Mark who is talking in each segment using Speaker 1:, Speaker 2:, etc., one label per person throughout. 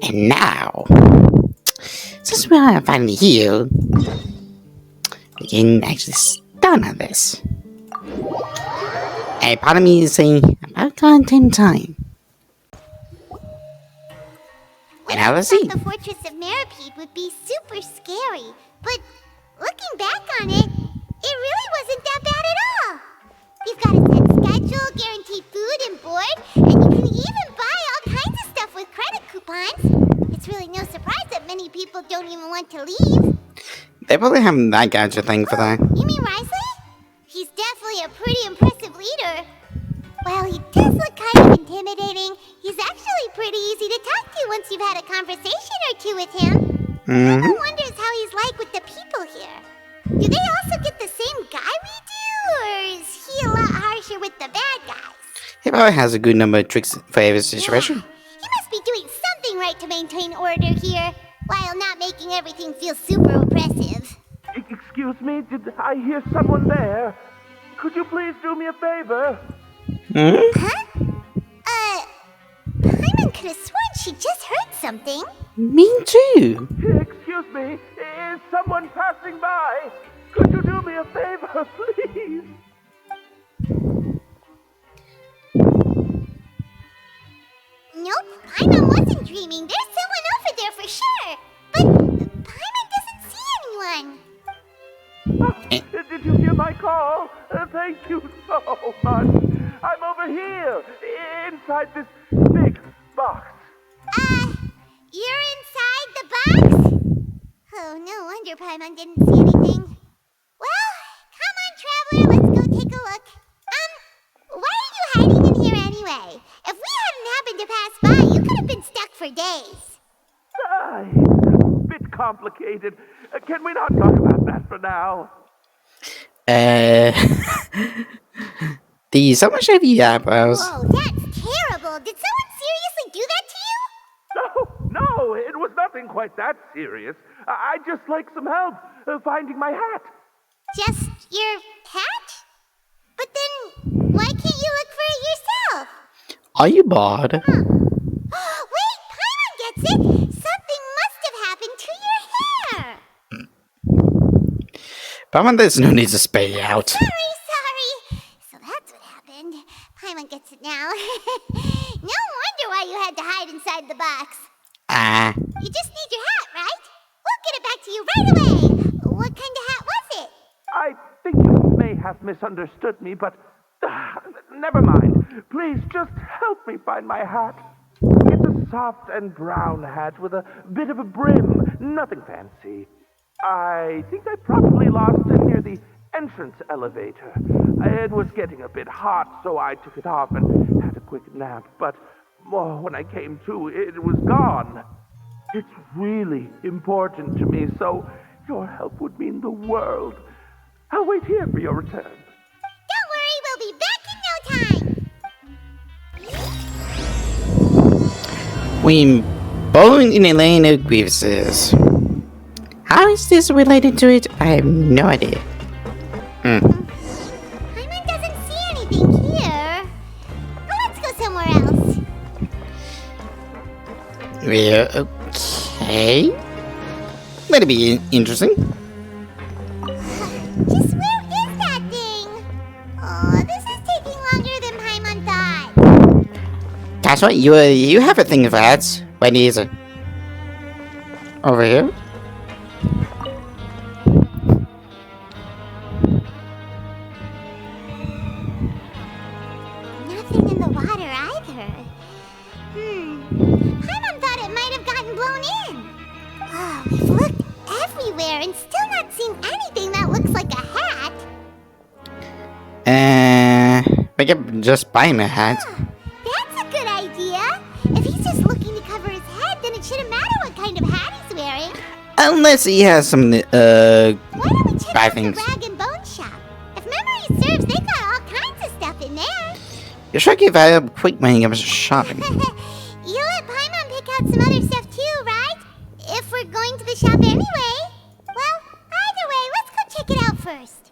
Speaker 1: And now, since we are finally here, we can actually start on this. A part of me is saying about content time. And now let's see.
Speaker 2: The Fortress of Meropide would be super scary, but looking back on it, it really wasn't that bad at all. You've got a set schedule, guaranteed food and board, and you can even buy all kinds of stuff with credit coupons. It's really no surprise that many people don't even want to leave.
Speaker 1: They probably have that gadget thing for that.
Speaker 2: You mean Risley? He's definitely a pretty impressive leader. While he does look kind of intimidating, he's actually pretty easy to talk to once you've had a conversation or two with him. Everyone wonders how he's like with the people here. Do they also get the same guy we do, or is he a lot harsher with the bad guys?
Speaker 1: He probably has a good number of tricks for every situation.
Speaker 2: Yeah, he must be doing something right to maintain order here, while not making everything feel super oppressive.
Speaker 3: Excuse me, did I hear someone there? Could you please do me a favor?
Speaker 2: Huh? Paimon could have sworn she just heard something.
Speaker 1: Me too.
Speaker 3: Excuse me, is someone passing by? Could you do me a favor, please?
Speaker 2: Nope, Paimon wasn't dreaming. There's someone over there for sure. But Paimon doesn't see anyone.
Speaker 3: Did you hear my call? Thank you so much. I'm over here, inside this big box.
Speaker 2: You're inside the box? Oh, no wonder Paimon didn't see anything. Well, come on, Traveler, let's go take a look. Why are you hiding in here anyway? If we hadn't happened to pass by, you could have been stuck for days.
Speaker 3: Bit complicated. Can we not talk about that for now?
Speaker 1: The someone show the eyebrows.
Speaker 2: Whoa, that's terrible. Did someone seriously do that to you?
Speaker 3: No, it was nothing quite that serious. I'd just like some help finding my hat.
Speaker 2: Just your hat? But then, why can't you look for it yourself?
Speaker 1: Are you bored?
Speaker 2: Wait, Paimon gets it! Something must have happened to your hair!
Speaker 1: Paimon, there's no need to spay you out.
Speaker 2: Sorry. So that's what happened. Paimon gets it now. No wonder why you had to hide inside the box. You just need your hat, right? We'll get it back to you right away. What kind of hat was it?
Speaker 3: I think you may have misunderstood me, but never mind. Please just help me find my hat. It's a soft and brown hat with a bit of a brim. Nothing fancy. I think I probably lost it near the entrance elevator. It was getting a bit hot, so I took it off and had a quick nap. But when I came to, it was gone. It's really important to me, so your help would mean the world. I'll wait here for your return.
Speaker 2: Don't worry, we'll be back in no time.
Speaker 1: We born in a lane of grievances. How is this related to it? I have no idea.
Speaker 2: Paimon doesn't see anything here. Let's go somewhere else.
Speaker 1: Well, okay. That'll be interesting.
Speaker 2: Just where is that thing? Oh, this is taking longer than Paimon thought.
Speaker 1: That's right, you have a thing for hats. Where is it? Over here?
Speaker 2: Nothing in the water either. Paimon thought it might have gotten blown in. Oh, we've looked everywhere and still not seen anything that looks like a hat.
Speaker 1: We could just buy him a hat.
Speaker 2: That's a good idea. If he's just looking to cover his head, then it shouldn't matter what kind of hat he's wearing.
Speaker 1: Unless he has some,
Speaker 2: Why don't we check
Speaker 1: buy
Speaker 2: out
Speaker 1: things.
Speaker 2: the Rag and Bone Shop? If memory serves, they got all kinds of stuff in there.
Speaker 1: You should give out a quick when he comes to shopping.
Speaker 2: You let Paimon pick out some other stuff too, right? If we're going to the shop anyway. Well, either way, let's go check it out first.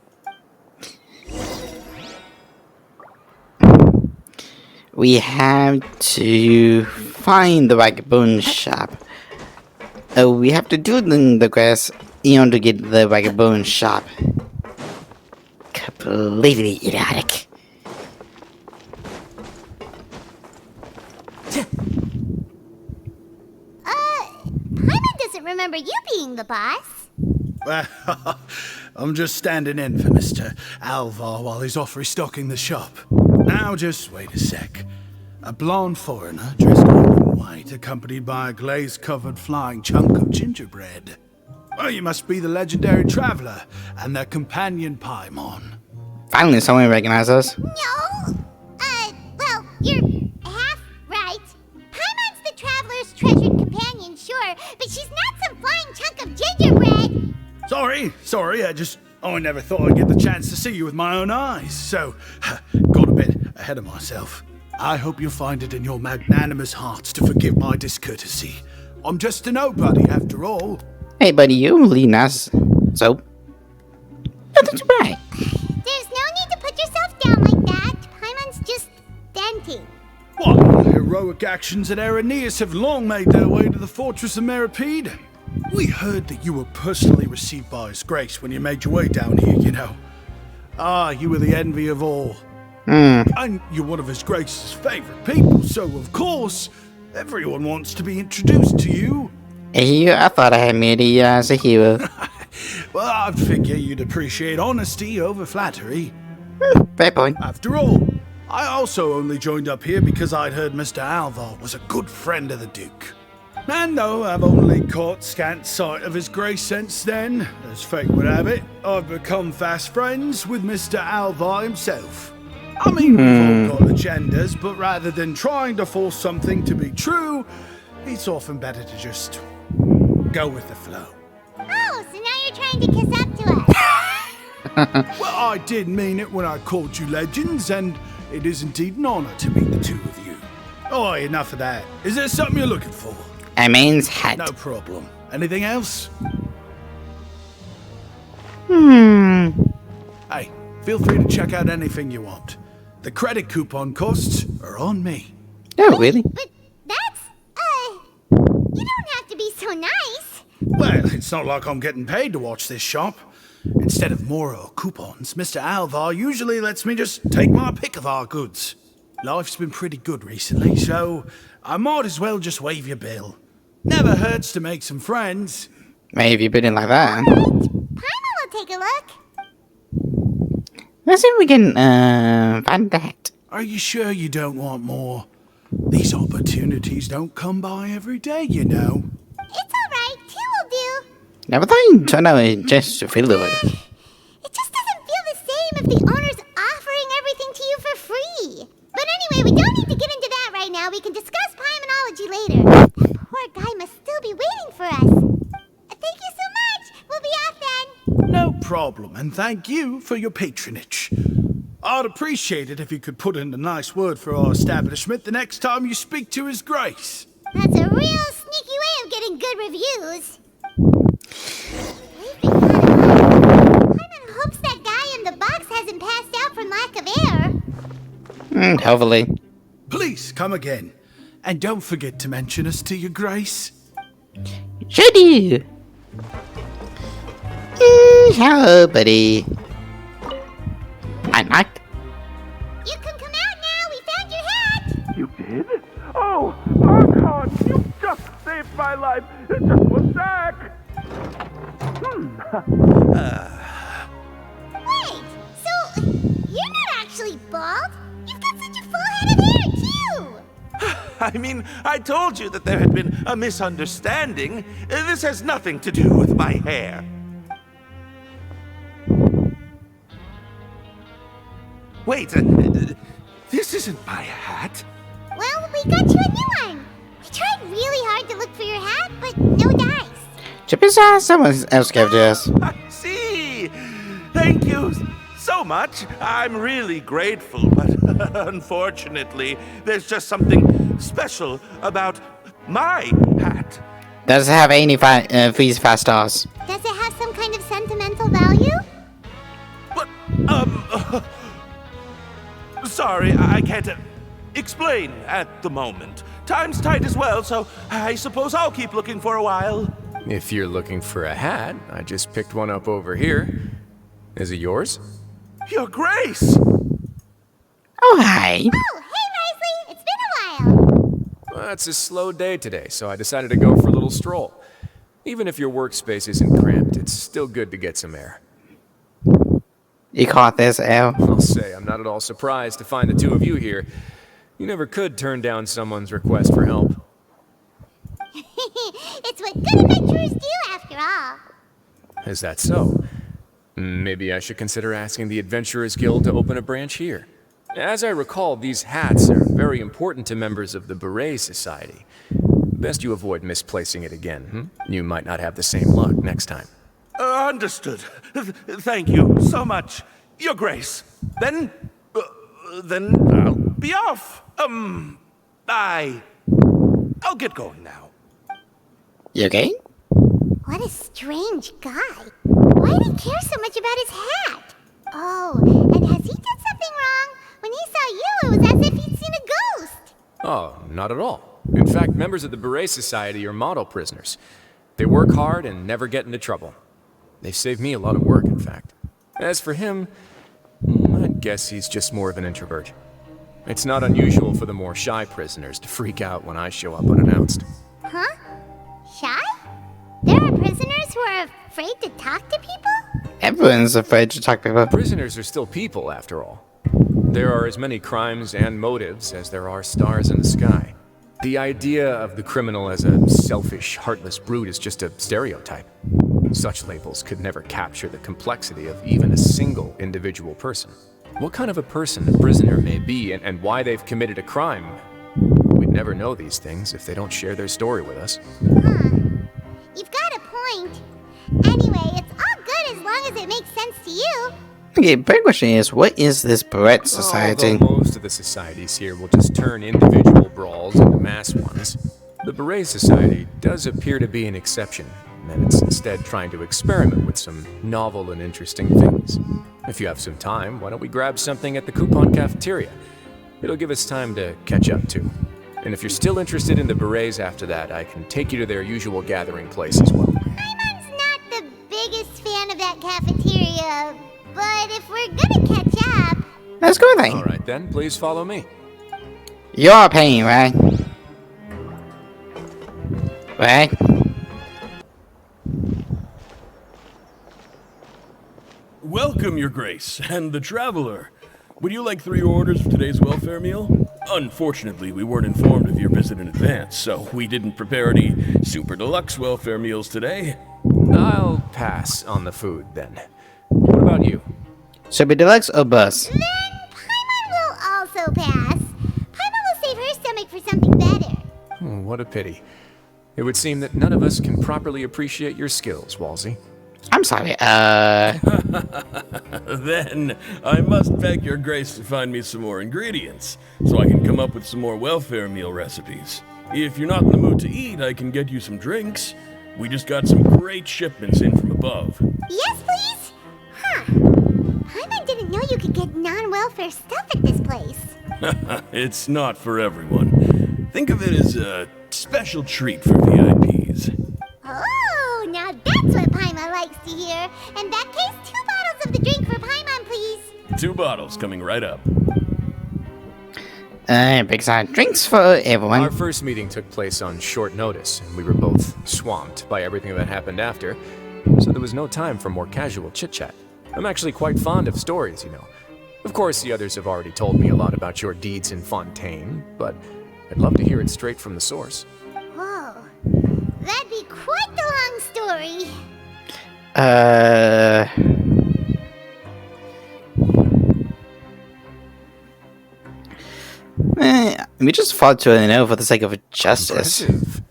Speaker 1: We have to find the vagabond shop. We have to do the quest in order to get the vagabond shop. Completely idiotic.
Speaker 2: Paimon doesn't remember you being the boss.
Speaker 4: Well, I'm just standing in for Mr. Alvar while he's off restocking the shop. Now, just wait a sec. A blonde foreigner, dressed all in white, accompanied by a glaze-covered flying chunk of gingerbread. Well, you must be the legendary traveler and their companion Paimon.
Speaker 1: Finally, someone recognizes us.
Speaker 2: No. Well, you're half right. Paimon's the traveler's treasured companion, sure, but she's not some flying chunk of gingerbread.
Speaker 4: Sorry, I never thought I'd get the chance to see you with my own eyes, so got a bit ahead of myself. I hope you'll find it in your magnanimous hearts to forgive my discourtesy. I'm just a nobody, after all.
Speaker 1: Hey, buddy, you're really nice. So, nothing too bad.
Speaker 2: There's no need to put yourself down like that. Paimon's just venting.
Speaker 4: What? Heroic actions at Araneus have long made their way to the fortress of Meripede. We heard that you were personally received by His Grace when you made your way down here, you know. You were the envy of all. And you're one of His Grace's favorite people, so of course, everyone wants to be introduced to you.
Speaker 1: Hey, I thought I had made you as a hero.
Speaker 4: Well, I figure you'd appreciate honesty over flattery.
Speaker 1: Fair point.
Speaker 4: After all, I also only joined up here because I'd heard Mr. Alvar was a good friend of the Duke. And though I've only caught scant sight of His Grace since then, as fate would have it, I've become fast friends with Mr. Alvar himself. I mean, we've all got agendas, but rather than trying to force something to be true, it's often better to just go with the flow.
Speaker 2: Oh, so now you're trying to kiss up to us.
Speaker 4: Well, I did mean it when I called you legends, and it is indeed an honor to meet the two of you. Oh, enough of that. Is there something you're looking for?
Speaker 1: I means hat.
Speaker 4: No problem. Anything else? Hey, feel free to check out anything you want. The credit coupon costs are on me.
Speaker 1: Oh, really?
Speaker 2: But that's, you don't have to be so nice.
Speaker 4: Well, it's not like I'm getting paid to watch this shop. Instead of more coupons, Mr. Alvar usually lets me just take my pick of our goods. Life's been pretty good recently, so I might as well just waive your bill. Never hurts to make some friends.
Speaker 1: Maybe you put it like that.
Speaker 2: Paimon will take a look.
Speaker 1: Let's see if we can find that.
Speaker 4: Are you sure you don't want more? These opportunities don't come by every day, you know.
Speaker 2: It's alright, 2 will do.
Speaker 1: Never thought you'd turn out just to feel it.
Speaker 2: It just doesn't feel the same if the owner's offering everything to you for free. But anyway, we don't need to get into that right now. We can discuss Paimonology later. That poor guy must still be waiting for us. Thank you so much. We'll be off then.
Speaker 4: No problem, and thank you for your patronage. I'd appreciate it if you could put in a nice word for our establishment the next time you speak to His Grace.
Speaker 2: That's a real sneaky way of getting good reviews. Paimon hopes that guy in the box hasn't passed out from lack of air.
Speaker 1: Hopefully.
Speaker 4: Please come again, and don't forget to mention us to Your Grace.
Speaker 1: Sure do. Hello, buddy. Night.
Speaker 2: You can come out now. We found your hat.
Speaker 3: You did? Oh, Archon, you just saved my life. It just was back.
Speaker 2: Wait, so you're not actually bald? You've got such a full head of hair, too.
Speaker 5: I mean, I told you that there had been a misunderstanding. This has nothing to do with my hair. Wait, this isn't my hat.
Speaker 2: Well, we got you a new one. We tried really hard to look for your hat, but no dice.
Speaker 1: Chipisa, someone else gave it to us.
Speaker 5: I see. Thank you so much. I'm really grateful, but unfortunately, there's just something special about my hat.
Speaker 1: Does it have any 3 5 stars?
Speaker 2: Does it have some kind of sentimental value?
Speaker 5: But, sorry, I can't explain at the moment. time's tight as well, so I suppose I'll keep looking for a while.
Speaker 6: If you're looking for a hat, I just picked one up over here. Is it yours?
Speaker 5: Your Grace!
Speaker 1: Oh, hi.
Speaker 2: Oh, hey, Risley! It's been a while.
Speaker 6: Well, it's a slow day today, so I decided to go for a little stroll. Even if your workspace isn't cramped, it's still good to get some air.
Speaker 1: You caught this, Al.
Speaker 6: I'll say, I'm not at all surprised to find the two of you here. You never could turn down someone's request for help.
Speaker 2: It's what good adventurers do, after all.
Speaker 6: Is that so? Maybe I should consider asking the Adventurers Guild to open a branch here. As I recall, these hats are very important to members of the Beret Society. Best you avoid misplacing it again. You might not have the same luck next time.
Speaker 5: Understood. Thank you so much, Your Grace. Then I'll be off. I'll get going now.
Speaker 1: You okay?
Speaker 2: What a strange guy. Why did he care so much about his hat? Oh, and has he done something wrong? When he saw you, it was as if he'd seen a ghost.
Speaker 6: Oh, not at all. In fact, members of the Beret Society are model prisoners. They work hard and never get into trouble. They've saved me a lot of work, in fact. As for him, I'd guess he's just more of an introvert. It's not unusual for the more shy prisoners to freak out when I show up unannounced.
Speaker 2: Huh? Shy? There are prisoners who are afraid to talk to people?
Speaker 1: Everyone's afraid to talk to people.
Speaker 6: Prisoners are still people, after all. There are as many crimes and motives as there are stars in the sky. The idea of the criminal as a selfish, heartless brute is just a stereotype. Such labels could never capture the complexity of even a single individual person. What kind of a person a prisoner may be and why they've committed a crime, we'd never know these things if they don't share their story with us.
Speaker 2: Huh. You've got a point. Anyway, it's all good as long as it makes sense to you.
Speaker 1: Okay, big question is, what is this Beret Society?
Speaker 6: Although most of the societies here will just turn individual brawls into mass ones, the Beret Society does appear to be an exception, and it's instead trying to experiment with some novel and interesting things. If you have some time, why don't we grab something at the Coupon Cafeteria? It'll give us time to catch up too. And if you're still interested in the Berets after that, I can take you to their usual gathering place as well.
Speaker 2: Paimon's not the biggest fan of that cafeteria, but if we're gonna catch up...
Speaker 1: Let's go then.
Speaker 6: Alright then, please follow me.
Speaker 1: You're paying, right? Right?
Speaker 7: Welcome, Your Grace, and the Traveler. Would you like 3 orders of today's welfare meal? Unfortunately, we weren't informed of your visit in advance, so we didn't prepare any super deluxe welfare meals today.
Speaker 6: I'll pass on the food then. What about you?
Speaker 1: Super Deluxe or Bus?
Speaker 2: Then Paimon will also pass. Paimon will save her stomach for something better.
Speaker 6: What a pity. It would seem that none of us can properly appreciate your skills, Walsey.
Speaker 1: I'm sorry,
Speaker 7: Then I must beg Your Grace to find me some more ingredients, so I can come up with some more welfare meal recipes. If you're not in the mood to eat, I can get you some drinks. We just got some great shipments in from above.
Speaker 2: Yes, please? Huh. Paimon didn't know you could get non-welfare stuff at this place.
Speaker 7: It's not for everyone. Think of it as a special treat for VIPs.
Speaker 2: Oh, now that's what Paimon likes to hear. In that case, 2 bottles of the drink for Paimon, please.
Speaker 7: 2 bottles coming right up.
Speaker 1: big side drinks for everyone.
Speaker 6: Our first meeting took place on short notice, and we were both swamped by everything that happened after, so there was no time for more casual chit-chat. I'm actually quite fond of stories, you know. Of course, the others have already told me a lot about your deeds in Fontaine, but I'd love to hear it straight from the source.
Speaker 2: Whoa. That'd be quite the long story.
Speaker 1: We just fought to an oath for the sake of justice.
Speaker 6: Impressive.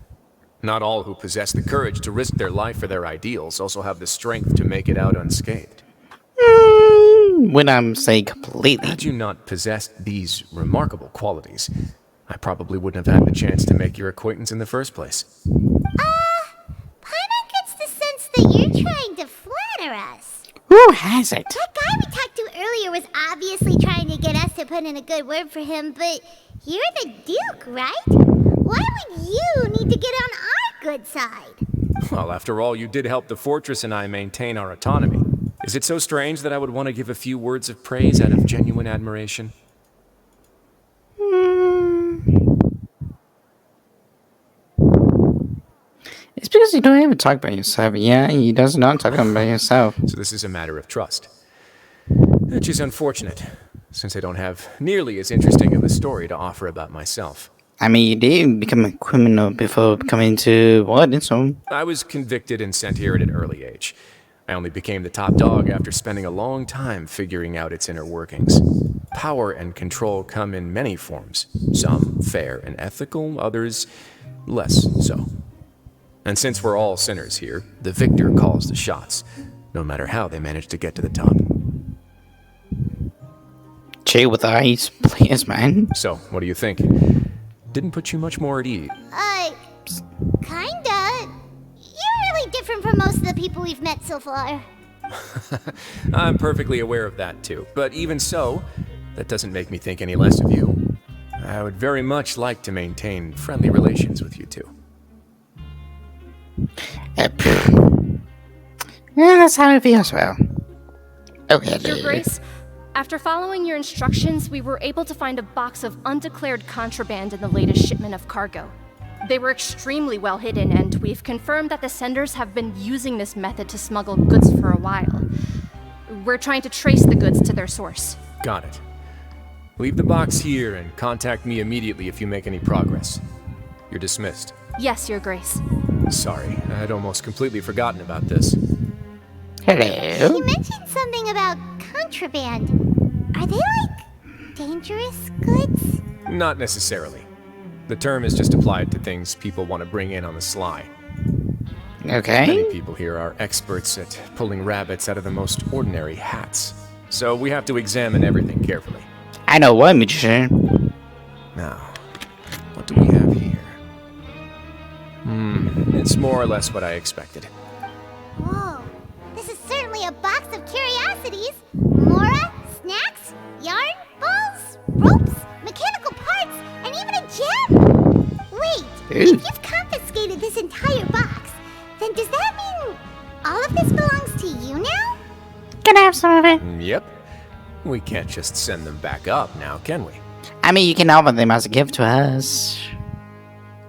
Speaker 6: Not all who possess the courage to risk their life for their ideals also have the strength to make it out unscathed.
Speaker 1: When I'm saying completely.
Speaker 6: Had you not possessed these remarkable qualities, I probably wouldn't have had the chance to make your acquaintance in the first place.
Speaker 2: Paimon gets the sense that you're trying to flatter us.
Speaker 1: Who hasn't?
Speaker 2: That guy we talked to earlier was obviously trying to get us to put in a good word for him, but you're the Duke, right? Why would you need to get on our good side?
Speaker 6: Well, after all, you did help the fortress and I maintain our autonomy. Is it so strange that I would want to give a few words of praise out of genuine admiration?
Speaker 1: It's because you don't even talk about yourself. Yeah, he does not talk about himself.
Speaker 6: So this is a matter of trust. Which is unfortunate, since I don't have nearly as interesting of a story to offer about myself.
Speaker 1: I mean, you did become a criminal before coming to Warden, so...
Speaker 6: I was convicted and sent here at an early age. I only became the top dog after spending a long time figuring out its inner workings. Power and control come in many forms. Some fair and ethical, others less so. And since we're all sinners here, the victor calls the shots, no matter how they manage to get to the top.
Speaker 1: Chill with eyes, please, man.
Speaker 6: So, what do you think? Didn't put you much more at ease.
Speaker 2: Kinda. You're really different from most of the people we've met so far.
Speaker 6: I'm perfectly aware of that too. But even so, that doesn't make me think any less of you. I would very much like to maintain friendly relations with you two.
Speaker 1: Yeah, that's how it feels, well. Okay,
Speaker 8: Your Grace, after following your instructions, we were able to find a box of undeclared contraband in the latest shipment of cargo. They were extremely well hidden, and we've confirmed that the senders have been using this method to smuggle goods for a while. We're trying to trace the goods to their source.
Speaker 6: Got it. Leave the box here and contact me immediately if you make any progress. You're dismissed.
Speaker 8: Yes, Your Grace.
Speaker 6: Sorry, I'd almost completely forgotten about this.
Speaker 1: Hello?
Speaker 2: You mentioned something about contraband. Are they, like, dangerous goods?
Speaker 6: Not necessarily. The term is just applied to things people want to bring in on the sly. Many
Speaker 1: Okay.
Speaker 6: people here are experts at pulling rabbits out of the most ordinary hats. So we have to examine everything carefully.
Speaker 1: I know one magician.
Speaker 6: Now, what do we have here? It's more or less what I expected.
Speaker 2: Whoa. This is certainly a box of curiosities. Mora, snacks, yarn, balls, ropes, mechanical parts, and even a gem. Wait, if you've confiscated this entire box, then does that mean all of this belongs to you now?
Speaker 1: Can I have some of it?
Speaker 6: Yep. We can't just send them back up now, can we?
Speaker 1: I mean, you can offer them as a gift to us.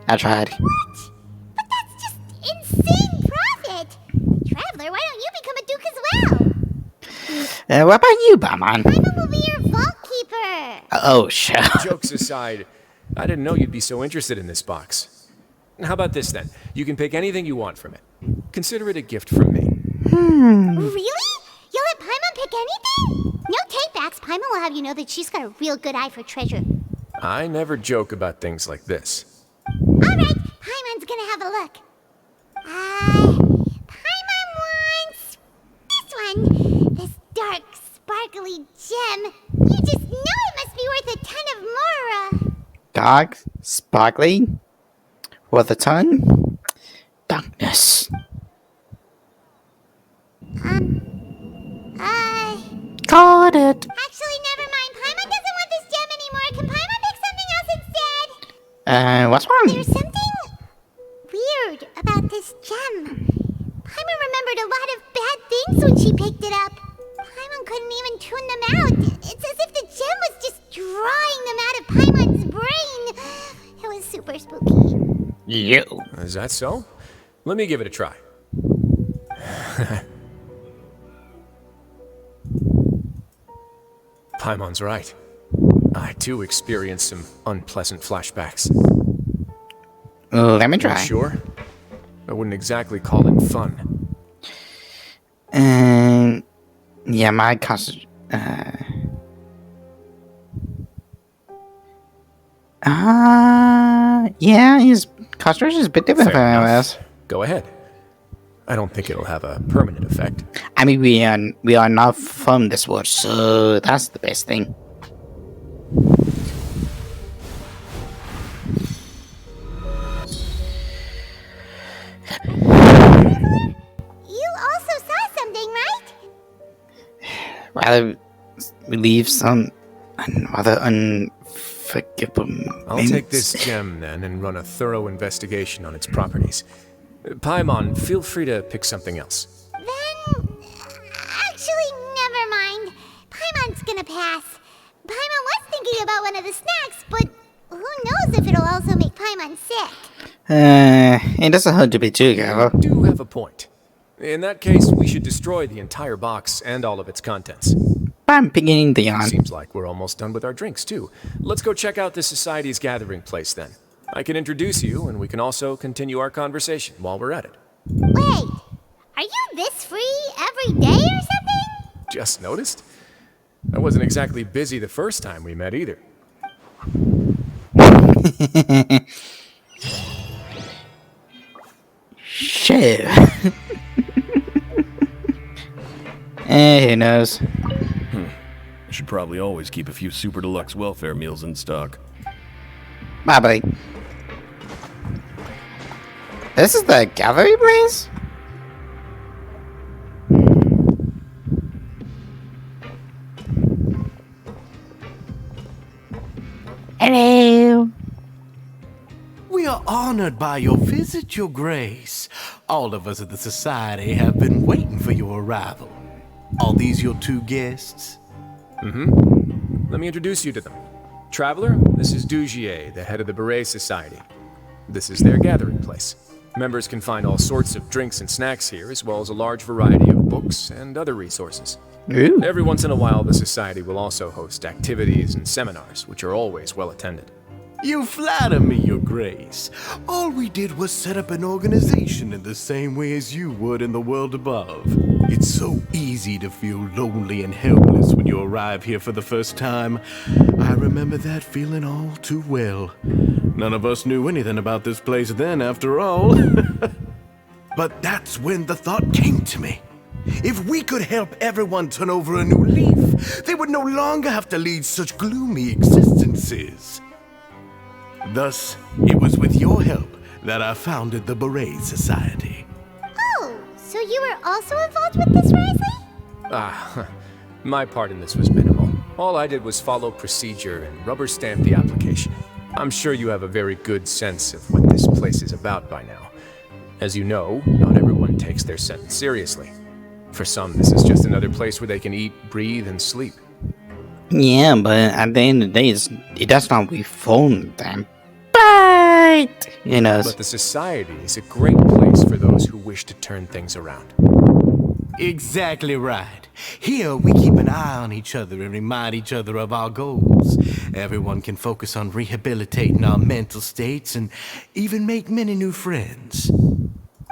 Speaker 1: I tried.
Speaker 2: What? But that's just insane profit. Traveler, why don't you become a duke as well?
Speaker 1: What about you, Batman?
Speaker 2: Paimon will be your vault keeper.
Speaker 1: Oh, sure.
Speaker 6: Jokes aside, I didn't know you'd be so interested in this box. How about this then? You can pick anything you want from it. Consider it a gift from me.
Speaker 2: Really? You'll let Paimon pick anything? No takebacks. Paimon will have you know that she's got a real good eye for treasure.
Speaker 6: I never joke about things like this.
Speaker 2: Alright, Paimon's gonna have a look. Paimon wants this one. This dark, sparkly gem. You just know it must be worth a ton of Mora.
Speaker 1: Dark, sparkly, worth a ton. Darkness. Got it.
Speaker 2: Actually, never mind. Paimon doesn't want this gem anymore. Can Paimon pick something else instead?
Speaker 1: What's wrong?
Speaker 2: There's something weird about this gem. Paimon remembered a lot of bad things when she picked it up. Paimon couldn't even tune them out. It's as if the gem was just drawing them out of Paimon's brain. It was super spooky.
Speaker 1: You.
Speaker 6: Is that so? Let me give it a try. Paimon's right. I too experienced some unpleasant flashbacks.
Speaker 1: Let me try.
Speaker 6: Sure? I wouldn't exactly call it fun.
Speaker 1: Yeah, my cost. Yeah, his concentration is a bit different
Speaker 6: Fair
Speaker 1: from
Speaker 6: enough.
Speaker 1: ours.
Speaker 6: Go ahead. I don't think it'll have a permanent effect.
Speaker 1: I mean, we are not from this world, so that's the best thing.
Speaker 2: You also saw something, right?
Speaker 1: Rather, we leave some rather unforgivable.
Speaker 6: I'll take this gem then and run a thorough investigation on its properties. Paimon, feel free to pick something else.
Speaker 2: Then, actually, never mind. Paimon's gonna pass. Paimon was thinking about one of the snacks, but who knows if it'll also make Paimon sick.
Speaker 1: It doesn't hurt to be too careful.
Speaker 6: You do have a point. In that case, we should destroy the entire box and all of its contents.
Speaker 1: But I'm beginning the yarn.
Speaker 6: Seems like we're almost done with our drinks, too. Let's go check out the Society's gathering place, then. I can introduce you, and we can also continue our conversation while we're at it.
Speaker 2: Wait, are you this free every day or something?
Speaker 6: Just noticed? I wasn't exactly busy the first time we met, either.
Speaker 1: Shit. Who knows?
Speaker 7: I should probably always keep a few super deluxe welfare meals in stock.
Speaker 1: Bye, buddy. This is the gallery place? Hello.
Speaker 9: We are honored by your visit, Your Grace. All of us at the Society have been waiting for your arrival. Are these your two guests?
Speaker 6: Let me introduce you to them. Traveler, this is Dugier, the head of the Beret Society. This is their gathering place. Members can find all sorts of drinks and snacks here, as well as a large variety of books and other resources.
Speaker 1: Ooh.
Speaker 6: Every once in a while, the Society will also host activities and seminars, which are always well attended.
Speaker 9: You flatter me, Your Grace. All we did was set up an organization in the same way as you would in the world above. It's so easy to feel lonely and helpless when you arrive here for the first time. I remember that feeling all too well. None of us knew anything about this place then, after all. But that's when the thought came to me. If we could help everyone turn over a new leaf, they would no longer have to lead such gloomy existences. Thus, it was with your help that I founded the Beret Society.
Speaker 2: Oh, so you were also involved with this, Risley?
Speaker 6: My part in this was minimal. All I did was follow procedure and rubber stamp the application. I'm sure you have a very good sense of what this place is about by now. As you know, not everyone takes their sentence seriously. For some, this is just another place where they can eat, breathe, and sleep.
Speaker 1: Yeah, but at the end of the day, it does not reform them. But, you know.
Speaker 6: But the Society is a great place for those who wish to turn things around.
Speaker 9: Exactly right. Here, we keep an eye on each other and remind each other of our goals. Everyone can focus on rehabilitating our mental states and even make many new friends.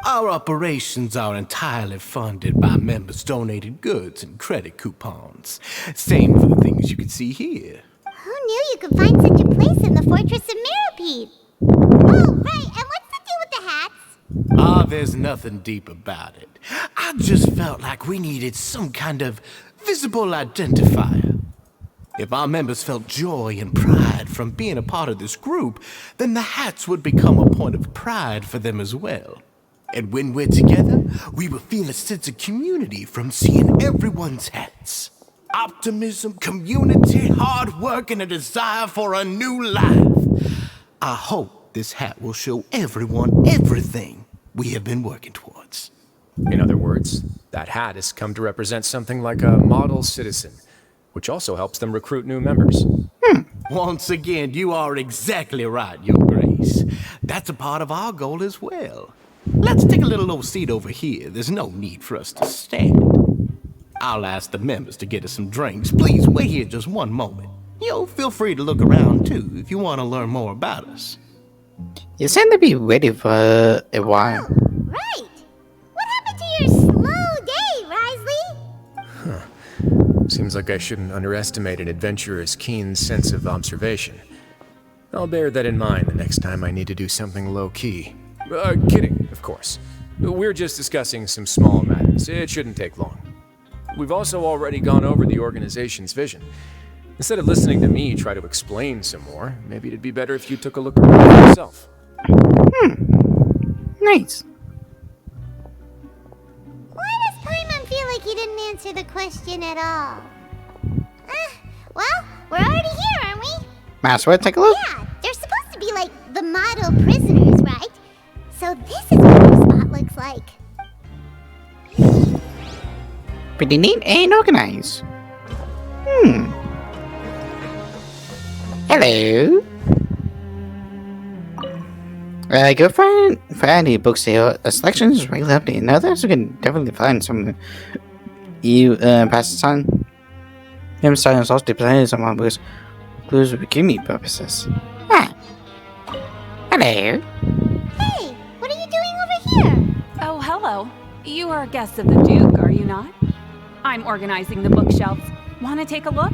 Speaker 9: Our operations are entirely funded by members' donated goods and credit coupons. Same for the things you can see here.
Speaker 2: Who knew you could find such a place in the Fortress of Mirapede? Oh, right, and what's the deal with the hats?
Speaker 9: There's nothing deep about it. I just felt like we needed some kind of visible identifier. If our members felt joy and pride from being a part of this group, then the hats would become a point of pride for them as well. And when we're together, we will feel a sense of community from seeing everyone's hats. Optimism, community, hard work, and a desire for a new life. I hope this hat will show everyone everything we have been working towards.
Speaker 6: In other words, that hat has come to represent something like a model citizen, which also helps them recruit new members.
Speaker 9: Once again, you are exactly right, Your Grace. That's a part of our goal as well. Let's take a little old seat over here. There's no need for us to stand. I'll ask the members to get us some drinks. Please wait here just one moment. Feel free to look around too if you want to learn more about us.
Speaker 1: You seem to be ready for a while.
Speaker 2: Right. What happened to your slow day, Risley?
Speaker 6: Seems like I shouldn't underestimate an adventurer's keen sense of observation. I'll bear that in mind the next time I need to do something low-key. Kidding, of course. We're just discussing some small matters. It shouldn't take long. We've also already gone over the organization's vision. Instead of listening to me try to explain some more, maybe it'd be better if you took a look around for yourself.
Speaker 1: Nice.
Speaker 2: Why does Paimon feel like he didn't answer the question at all? Well, we're already here, aren't we?
Speaker 1: Might as well take a look.
Speaker 2: Yeah, they're supposed to be like the model prisoners, right? So this is what our spot looks like.
Speaker 1: Pretty neat and organized. Hello. Good for any book sale. A selection is regularly updated. Now others, you can definitely find some you pass the time. Him starting is also presented some books for bikini purposes. Ah. Hello.
Speaker 2: Hey, what are you doing over here?
Speaker 10: Oh, hello. You are guests of the Duke, are you not? I'm organizing the bookshelves. Want to take a look?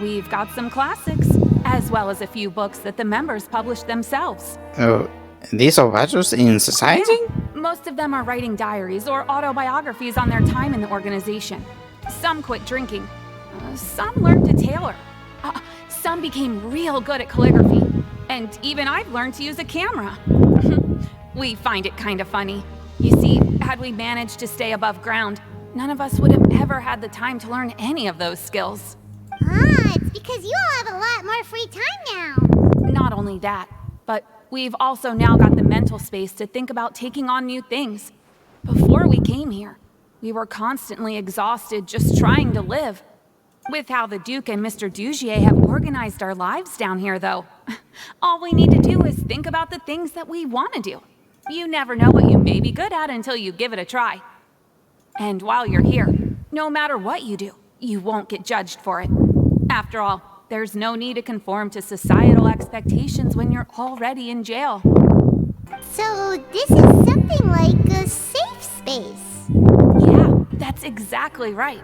Speaker 10: We've got some classics, as well as a few books that the members publish themselves.
Speaker 1: Oh, these are writers in society?
Speaker 10: Most of them are writing diaries or autobiographies on their time in the organization. Some quit drinking. Some learned to tailor. Some became real good at calligraphy. And even I've learned to use a camera. We find it kind of funny. You see, had we managed to stay above ground, none of us would have ever had the time to learn any of those skills.
Speaker 2: Ah, it's because you all have a lot more free time now.
Speaker 10: Not only that, but we've also now got the mental space to think about taking on new things. Before we came here, we were constantly exhausted just trying to live. With how the Duke and Mr. Dugier have organized our lives down here, though, all we need to do is think about the things that we want to do. You never know what you may be good at until you give it a try. And while you're here, no matter what you do, you won't get judged for it. After all, there's no need to conform to societal expectations when you're already in jail.
Speaker 2: So this is something like a safe space.
Speaker 10: Yeah, that's exactly right.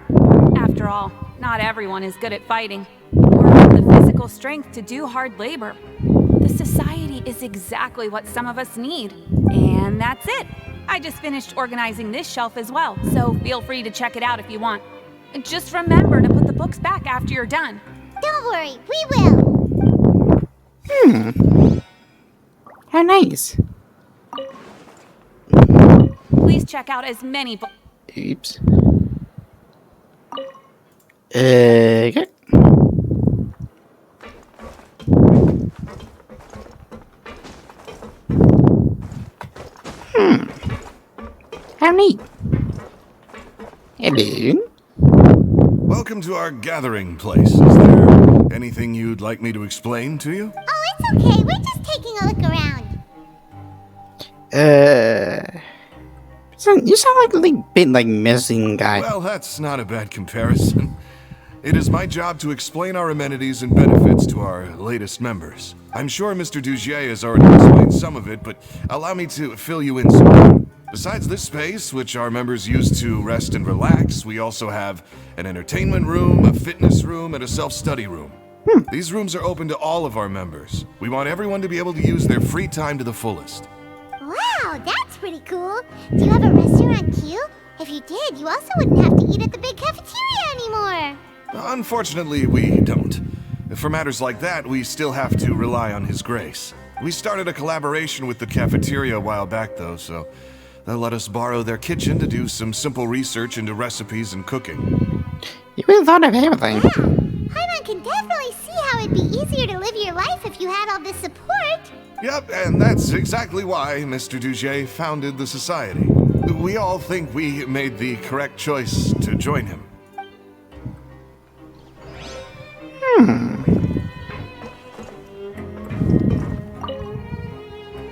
Speaker 10: After all, not everyone is good at fighting, or have the physical strength to do hard labor. The society is exactly what some of us need, and that's it. I just finished organizing this shelf as well, so feel free to check it out if you want. Just remember to put the books back after you're done.
Speaker 2: Don't worry, we will.
Speaker 1: How nice.
Speaker 10: Please check out as many books.
Speaker 1: Oops. Good. How neat. Hello.
Speaker 11: Welcome to our gathering place. Is there anything you'd like me to explain to you?
Speaker 2: Oh, it's okay. We're just taking a look around.
Speaker 1: You sound like a bit like missing guy.
Speaker 11: Well, that's not a bad comparison. It is my job to explain our amenities and benefits to our latest members. I'm sure Mr. Dugier has already explained some of it, but allow me to fill you in some more. Besides this space, which our members use to rest and relax, we also have an entertainment room, a fitness room, and a self-study room. These rooms are open to all of our members. We want everyone to be able to use their free time to the fullest.
Speaker 2: Wow, that's pretty cool. Do you have a restaurant too? If you did, you also wouldn't have to eat at the big cafeteria anymore.
Speaker 11: Unfortunately, we don't. For matters like that, we still have to rely on His Grace. We started a collaboration with the cafeteria a while back, though, so they'll let us borrow their kitchen to do some simple research into recipes and cooking.
Speaker 1: You really thought of everything.
Speaker 2: Yeah, Paimon can definitely see how it'd be easier to live your life if you had all this support.
Speaker 11: Yep, and that's exactly why Mr. Dugier founded the society. We all think we made the correct choice to join him.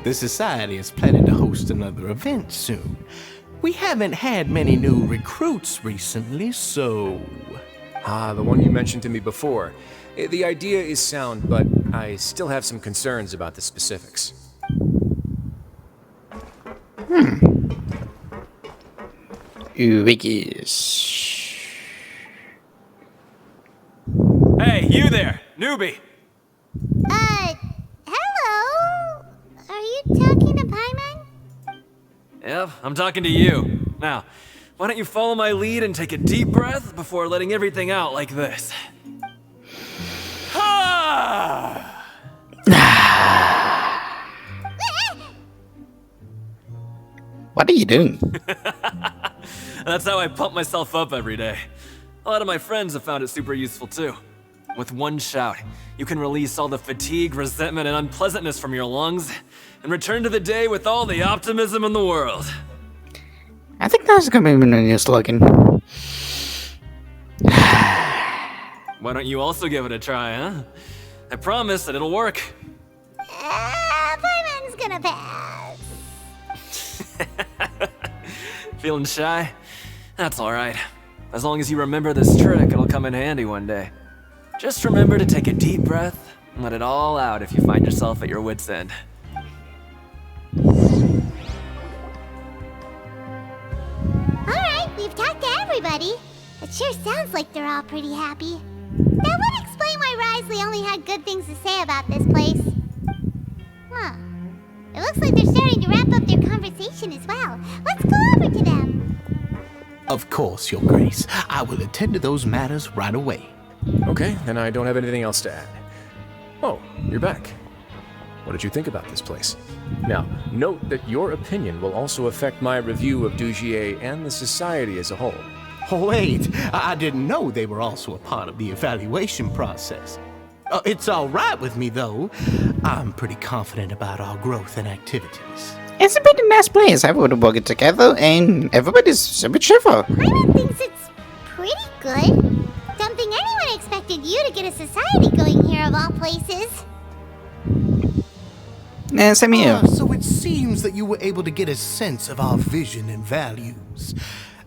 Speaker 9: The Society is planning to host another event soon. We haven't had many new recruits recently, so...
Speaker 6: The one you mentioned to me before. The idea is sound, but I still have some concerns about the specifics.
Speaker 1: Wikis.
Speaker 12: Hey, you there, newbie!
Speaker 2: Hello? Are you talking to Paimon?
Speaker 12: Yep, I'm talking to you. Now, why don't you follow my lead and take a deep breath before letting everything out like this?
Speaker 1: What are you doing?
Speaker 12: That's how I pump myself up every day. A lot of my friends have found it super useful too. With one shout, you can release all the fatigue, resentment, and unpleasantness from your lungs and return to the day with all the optimism in the world.
Speaker 1: I think that's gonna be my new slogan.
Speaker 12: Why don't you also give it a try, huh? I promise that it'll work.
Speaker 2: Paimon's gonna pass.
Speaker 12: Feeling shy? That's alright. As long as you remember this trick, it'll come in handy one day. Just remember to take a deep breath and let it all out if you find yourself at your wit's end.
Speaker 2: Alright, we've talked to everybody. It sure sounds like they're all pretty happy. That would explain why Risley only had good things to say about this place. Huh. It looks like they're starting to wrap up their conversation as well. Let's go over to them.
Speaker 9: Of course, Your Grace. I will attend to those matters right away.
Speaker 6: Okay, then I don't have anything else to add. Oh, you're back. What did you think about this place? Now, note that your opinion will also affect my review of Dugier and the society as a whole.
Speaker 9: Oh, wait, I didn't know they were also a part of the evaluation process. It's all right with me, though. I'm pretty confident about our growth and activities.
Speaker 1: It's a pretty nice place. Everyone working together, and everybody's super cheerful.
Speaker 2: Paimon thinks it's pretty good. Don't think anyone expected you to get a society going here of all places.
Speaker 1: Same here.
Speaker 9: So it seems that you were able to get a sense of our vision and values.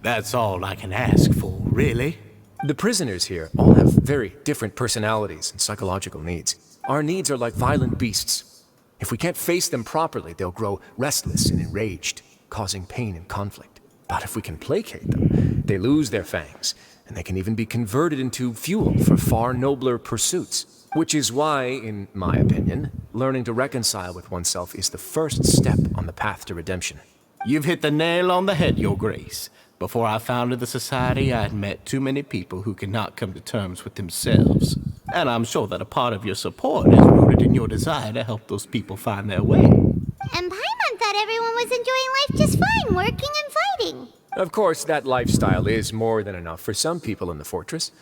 Speaker 9: That's all I can ask for, really.
Speaker 6: The prisoners here all have very different personalities and psychological needs. Our needs are like violent beasts. If we can't face them properly, they'll grow restless and enraged, causing pain and conflict. But if we can placate them, they lose their fangs, and they can even be converted into fuel for far nobler pursuits. Which is why, in my opinion, learning to reconcile with oneself is the first step on the path to redemption.
Speaker 9: You've hit the nail on the head, Your Grace. Before I founded the Society, I had met too many people who could not come to terms with themselves. And I'm sure that a part of your support is rooted in your desire to help those people find their way.
Speaker 2: And Paimon thought everyone was enjoying life just fine, working and fighting.
Speaker 6: Of course, that lifestyle is more than enough for some people in the fortress.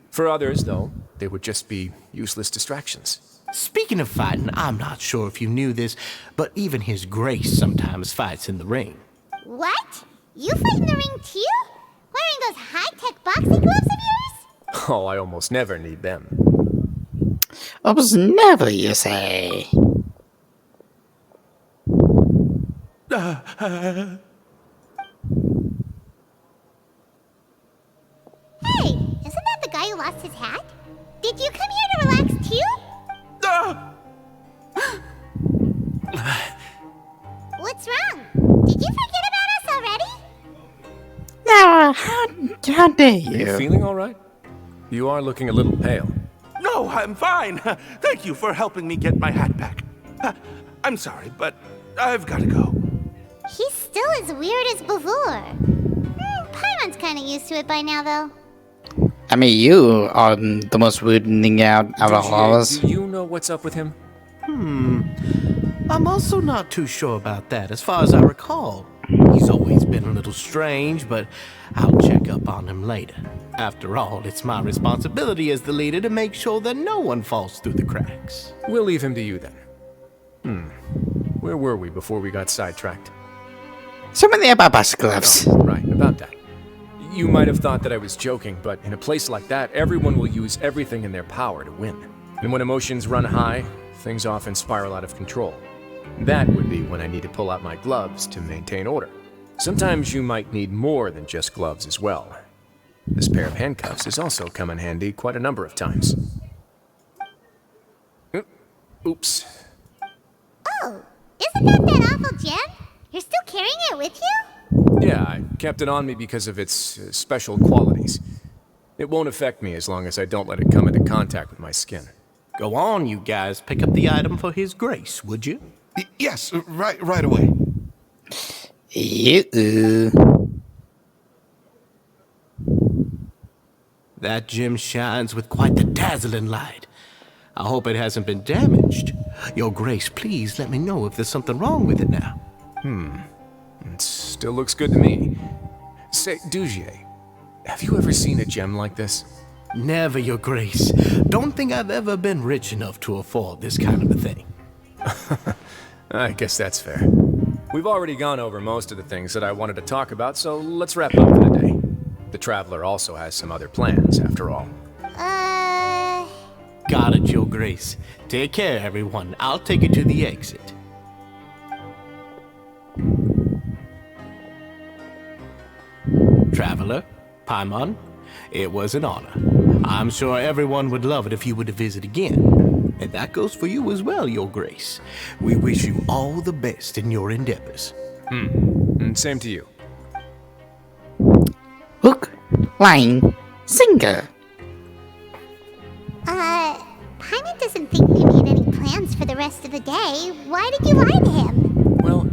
Speaker 6: For others, though, they would just be useless distractions.
Speaker 9: Speaking of fighting, I'm not sure if you knew this, but even His Grace sometimes fights in the ring.
Speaker 2: What? You fight in the ring too? Wearing those high-tech boxing gloves of yours?
Speaker 6: Oh, I almost never need them.
Speaker 1: Almost never, you say.
Speaker 2: Hey, isn't that the guy who lost his hat? Did you come here to relax too? What's wrong? Did you forget about us already?
Speaker 1: Now, how dare you?
Speaker 6: You feeling all right? You are looking a little pale.
Speaker 5: No, I'm fine. Thank you for helping me get my hat back. I'm sorry, but I've got to go.
Speaker 2: He's still as weird as before. Paimon's kind of used to it by now, though.
Speaker 1: I mean, you are the most weirding out of all of us.
Speaker 6: Do you know what's up with him?
Speaker 9: I'm also not too sure about that. As far as I recall, he's always been a little strange, but I'll check up on him later. After all, it's my responsibility as the leader to make sure that no one falls through the cracks.
Speaker 6: We'll leave him to you then. Where were we before we got sidetracked?
Speaker 1: Something about bicycle gloves.
Speaker 6: Oh, right, about that. You might have thought that I was joking, but in a place like that, everyone will use everything in their power to win. And when emotions run high, things often spiral out of control. That would be when I need to pull out my gloves to maintain order. Sometimes you might need more than just gloves as well. This pair of handcuffs has also come in handy quite a number of times. Oops.
Speaker 2: Oh, isn't that awful gem? You're still carrying it with you?
Speaker 6: Yeah, I kept it on me because of its special qualities. It won't affect me as long as I don't let it come into contact with my skin.
Speaker 9: Go on, you guys. Pick up the item for His Grace, would you?
Speaker 11: Yes, right away.
Speaker 9: That gem shines with quite the dazzling light. I hope it hasn't been damaged. Your Grace, please let me know if there's something wrong with it now.
Speaker 6: It still looks good to me. Say, Dugier, have you ever seen a gem like this?
Speaker 9: Never, Your Grace. Don't think I've ever been rich enough to afford this kind of a thing.
Speaker 6: I guess that's fair. We've already gone over most of the things that I wanted to talk about, so let's wrap up for the day. The Traveler also has some other plans, after all.
Speaker 9: Got it, Your Grace. Take care, everyone. I'll take you to the exit. Traveler, Paimon, it was an honor. I'm sure everyone would love it if you were to visit again. And that goes for you as well, Your Grace. We wish you all the best in your endeavors.
Speaker 6: And same to you.
Speaker 1: Hook, line, sinker.
Speaker 2: Paimon doesn't think we made any plans for the rest of the day. Why did you lie to him?
Speaker 6: Well,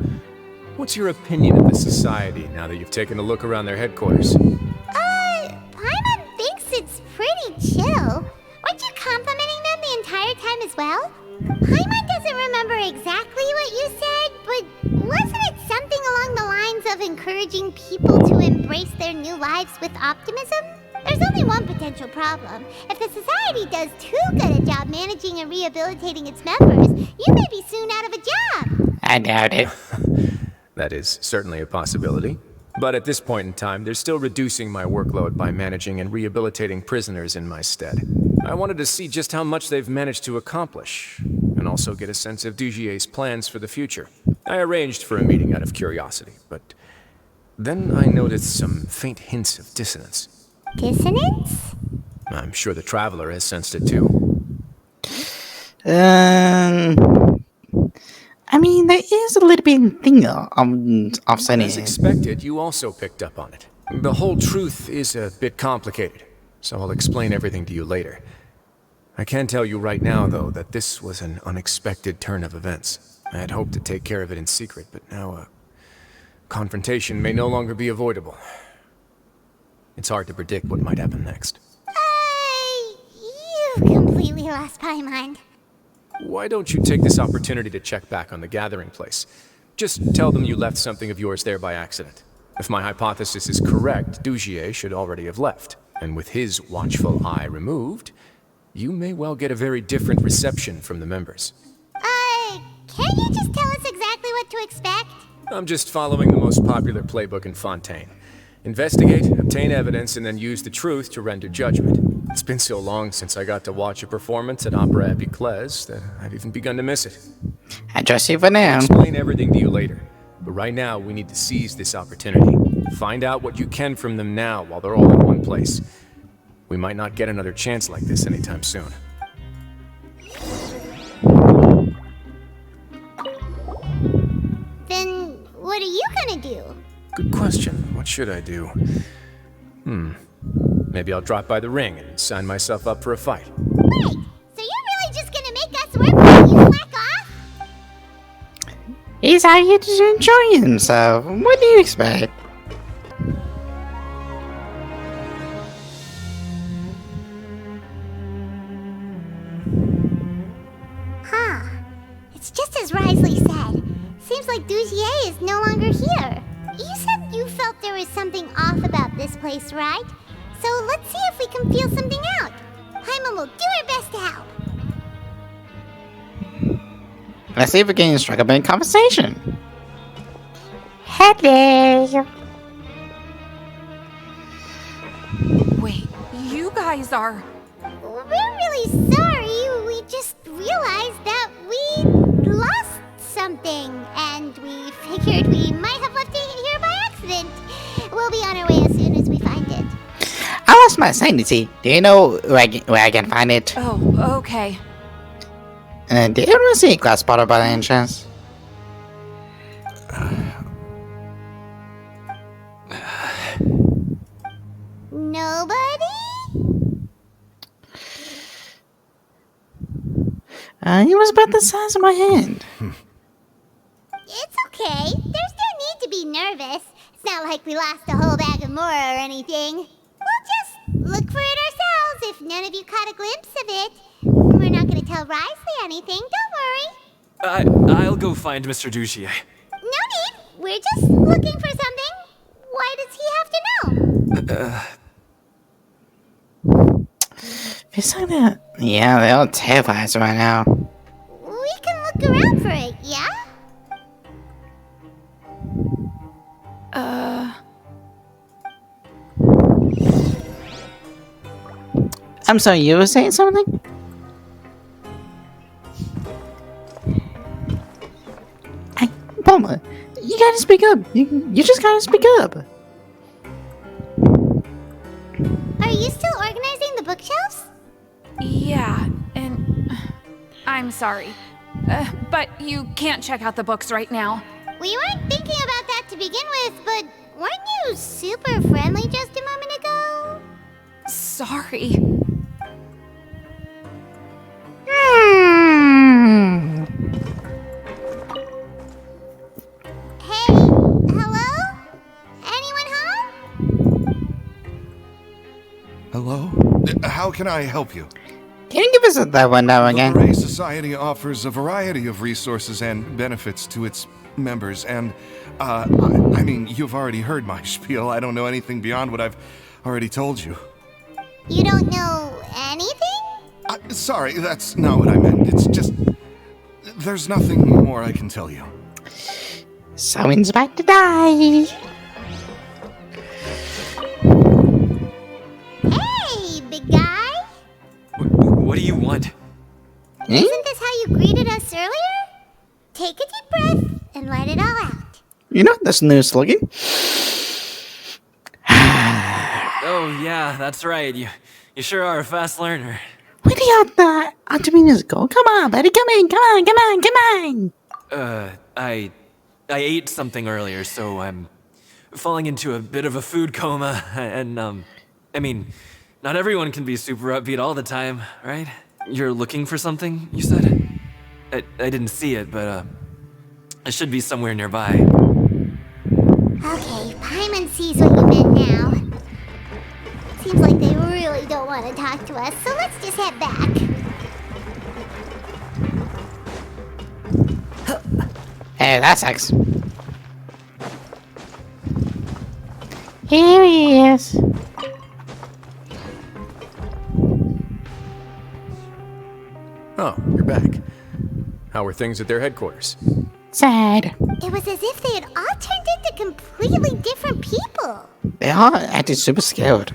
Speaker 6: what's your opinion of the society now that you've taken a look around their headquarters?
Speaker 2: Paimon thinks it's pretty chill. Weren't you complimenting them the entire time as well? Paimon doesn't remember exactly what you said, but wasn't it something along the lines of encouraging people to embrace their new lives with optimism? There's only one potential problem. If the society does too good a job managing and rehabilitating its members, you may be soon out of a job.
Speaker 1: I doubt it.
Speaker 6: That is certainly a possibility. But at this point in time, they're still reducing my workload by managing and rehabilitating prisoners in my stead. I wanted to see just how much they've managed to accomplish, and also get a sense of Dugier's plans for the future. I arranged for a meeting out of curiosity, but then I noticed some faint hints of dissonance.
Speaker 2: Dissonance?
Speaker 6: I'm sure the Traveler has sensed it too.
Speaker 1: I mean, there is a little bit thing of Sunny.
Speaker 6: As expected, you also picked up on it. The whole truth is a bit complicated, so I'll explain everything to you later. I can tell you right now, though, that this was an unexpected turn of events. I had hoped to take care of it in secret, but now a confrontation may no longer be avoidable. It's hard to predict what might happen next.
Speaker 2: You've completely lost my mind.
Speaker 6: Why don't you take this opportunity to check back on the gathering place? Just tell them you left something of yours there by accident. If my hypothesis is correct, Dugier should already have left. And with his watchful eye removed, you may well get a very different reception from the members.
Speaker 2: Can't you just tell us exactly what to expect?
Speaker 6: I'm just following the most popular playbook in Fontaine. Investigate, obtain evidence, and then use the truth to render judgment. It's been so long since I got to watch a performance at Opera Epiclese that I've even begun to miss it.
Speaker 1: I trust you for now.
Speaker 6: I'll explain everything to you later, but right now we need to seize this opportunity. Find out what you can from them now while they're all in one place. We might not get another chance like this anytime soon.
Speaker 2: Then what are you gonna do?
Speaker 6: Good question. What should I do? Maybe I'll drop by the ring and sign myself up for a fight.
Speaker 2: Wait, so you're really just gonna make us work while you slack off?
Speaker 1: He's out here to enjoy himself. What do you expect?
Speaker 2: Huh. It's just as Risley said. Seems like Dugier is no longer here. You said you felt there was something off about this place, right? So let's see if we can feel something out. Paimon will do her best to help.
Speaker 1: Let's see if we can strike up a conversation. Hello.
Speaker 10: Wait, you guys are...
Speaker 2: We're really sorry. We just realized that we lost something, and we figured we might have left it here by accident. We'll be on our way as soon as we find it.
Speaker 1: I lost my sanity. Do you know where I can find it?
Speaker 10: Oh, okay.
Speaker 1: Do you want to see a glass bottle by any chance?
Speaker 2: Nobody?
Speaker 1: It was about the size of my hand.
Speaker 2: It's okay. There's no need to be nervous. It's not like we lost a whole bag of Mora or anything. We'll just look for it ourselves if none of you caught a glimpse of it. We're not going to tell Risley anything, don't worry.
Speaker 12: I'll go find Mr. Dugier.
Speaker 2: No need. We're just looking for something. Why does he have to know?
Speaker 1: It's like that. Yeah, they're all terrified right now.
Speaker 2: We can look around for it, yeah?
Speaker 1: I'm sorry, you were saying something? Hey, Palmer, you gotta speak up. You just gotta speak up.
Speaker 2: Are you still organizing the bookshelves?
Speaker 10: Yeah, and I'm sorry. But you can't check out the books right now.
Speaker 2: We weren't thinking about that to begin with, but weren't you super friendly just a moment ago?
Speaker 10: Sorry.
Speaker 2: Hey, hello? Anyone home?
Speaker 11: Hello? How can I help you?
Speaker 1: Can you give us that one now again?
Speaker 11: The Beret Society offers a variety of resources and benefits to its members, and, I mean, you've already heard my spiel. I don't know anything beyond what I've already told you.
Speaker 2: You don't know anything?
Speaker 11: Sorry, that's not what I meant. It's just... there's nothing more I can tell you.
Speaker 1: Someone's about to die.
Speaker 2: Hey, big guy!
Speaker 12: What do you want?
Speaker 2: Isn't this how you greeted us earlier? Take a deep breath and let it all out.
Speaker 1: You know this new slogan?
Speaker 12: Oh yeah, that's right. You sure are a fast learner.
Speaker 1: Where do you the Antominus go? Come on, buddy, come in, come on, come on, come on.
Speaker 12: I ate something earlier, so I'm falling into a bit of a food coma, and I mean, not everyone can be super upbeat all the time, right? You're looking for something, you said? I didn't see it, but it should be somewhere nearby.
Speaker 2: Okay, Paimon sees what you meant now. Seems like they really don't want to talk to us, so let's just head back.
Speaker 1: Hey, that sucks. Here he is.
Speaker 6: Oh, you're back. How are things at their headquarters?
Speaker 1: Sad.
Speaker 2: It was as if they had all turned into completely different people.
Speaker 1: They are acting super scared.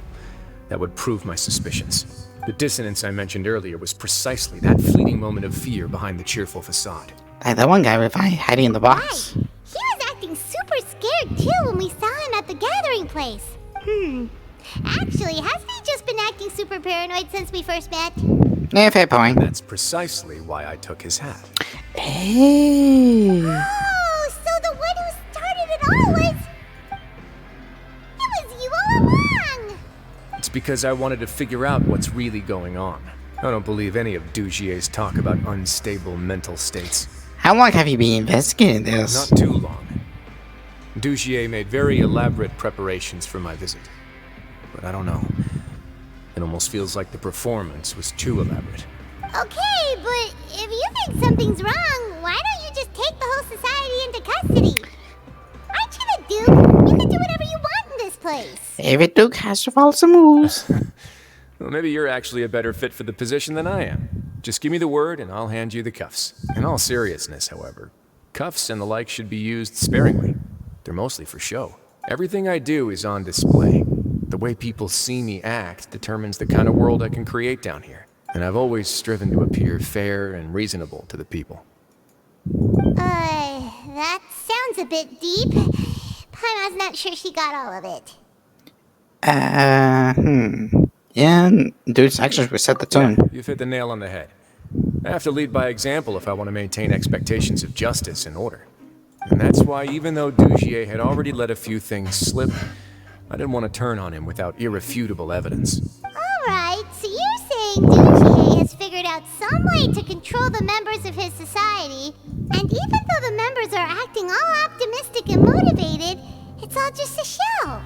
Speaker 6: That would prove my suspicions. The dissonance I mentioned earlier was precisely that fleeting moment of fear behind the cheerful facade.
Speaker 1: Like that one guy with hiding in the box.
Speaker 2: Right. He was acting super scared too when we saw him at the gathering place. Actually, hasn't he just been acting super paranoid since we first met?
Speaker 1: Yeah, fair point.
Speaker 6: That's precisely why I took his hat.
Speaker 1: Hey.
Speaker 2: Oh, so the one who started it all was... It was you all along!
Speaker 6: It's because I wanted to figure out what's really going on. I don't believe any of Dugier's talk about unstable mental states.
Speaker 1: How long have you been investigating this?
Speaker 6: Not too long. Dugier made very elaborate preparations for my visit. But I don't know. It almost feels like the performance was too elaborate.
Speaker 2: Okay, but if you think something's wrong, why don't you just take the whole society into custody? Aren't you the Duke? You can do whatever you want in this place.
Speaker 1: Every Duke has to follow some rules.
Speaker 6: Well, maybe you're actually a better fit for the position than I am. Just give me the word and I'll hand you the cuffs. In all seriousness, however, cuffs and the like should be used sparingly. They're mostly for show. Everything I do is on display. The way people see me act determines the kind of world I can create down here. And I've always striven to appear fair and reasonable to the people.
Speaker 2: That sounds a bit deep. Paimon's not sure she got all of it.
Speaker 1: Yeah, dude's actions set the tone.
Speaker 6: Yeah, you've hit the nail on the head. I have to lead by example if I want to maintain expectations of justice and order. And that's why even though Dugier had already let a few things slip, I didn't want to turn on him without irrefutable evidence.
Speaker 2: Alright, so you're saying Dugier has figured out some way to control the members of his society, and even though the members are acting all optimistic and motivated, it's all just a show.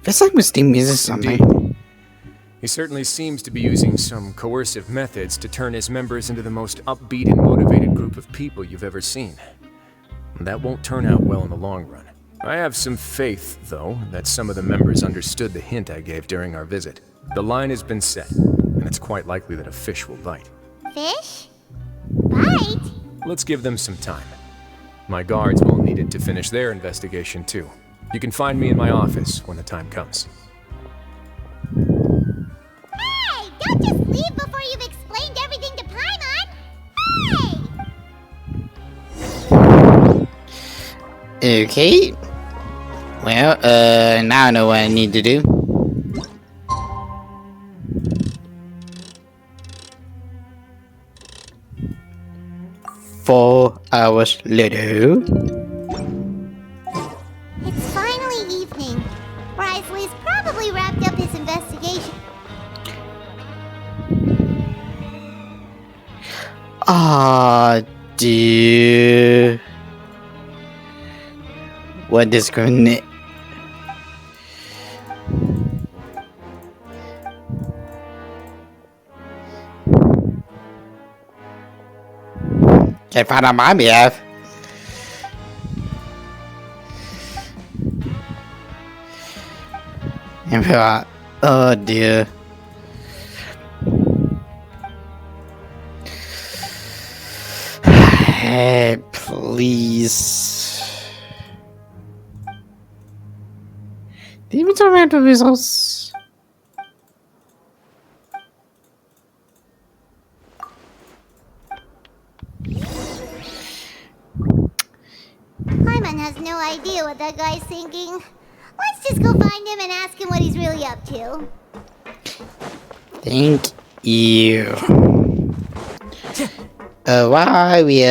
Speaker 1: Feels like Mystique misses something.
Speaker 6: Indeed. He certainly seems to be using some coercive methods to turn his members into the most upbeat and motivated group of people you've ever seen. And that won't turn out well in the long run. I have some faith, though, that some of the members understood the hint I gave during our visit. The line has been set, and and it's quite likely that a fish will bite.
Speaker 2: Fish? Bite?
Speaker 6: Let's give them some time. My guards will need it to finish their investigation too. You can find me in my office when the time comes.
Speaker 2: Hey! Don't just leave before you've explained everything to Paimon! Hey!
Speaker 1: Okay. Well, now I know what I need to do. Four hours later.
Speaker 2: It's finally evening. Wriothesley's probably wrapped up his investigation.
Speaker 1: Ah, dear. What discriminate? Can't find out my behalf. Oh dear. Hey, please. Demon Tormentor results.
Speaker 2: Paimon has no idea what that guy's thinking. Let's just go find him and ask him what he's really up to.
Speaker 1: Thank you. Why we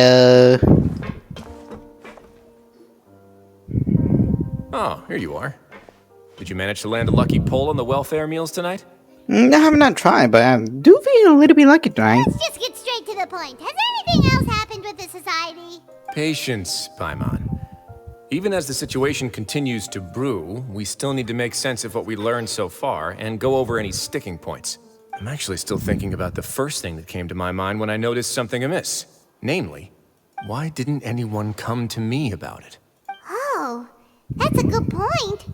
Speaker 6: Oh, here you are. Did you manage to land a lucky pull on the welfare meals tonight?
Speaker 1: I have not tried, but I do feel a little bit lucky tonight.
Speaker 2: Let's just get straight to the point. Has anything else happened with the society?
Speaker 6: Patience, Paimon. Even as the situation continues to brew, we still need to make sense of what we learned so far and go over any sticking points. I'm actually still thinking about the first thing that came to my mind when I noticed something amiss. Namely, why didn't anyone come to me about it?
Speaker 2: Oh, that's a good point.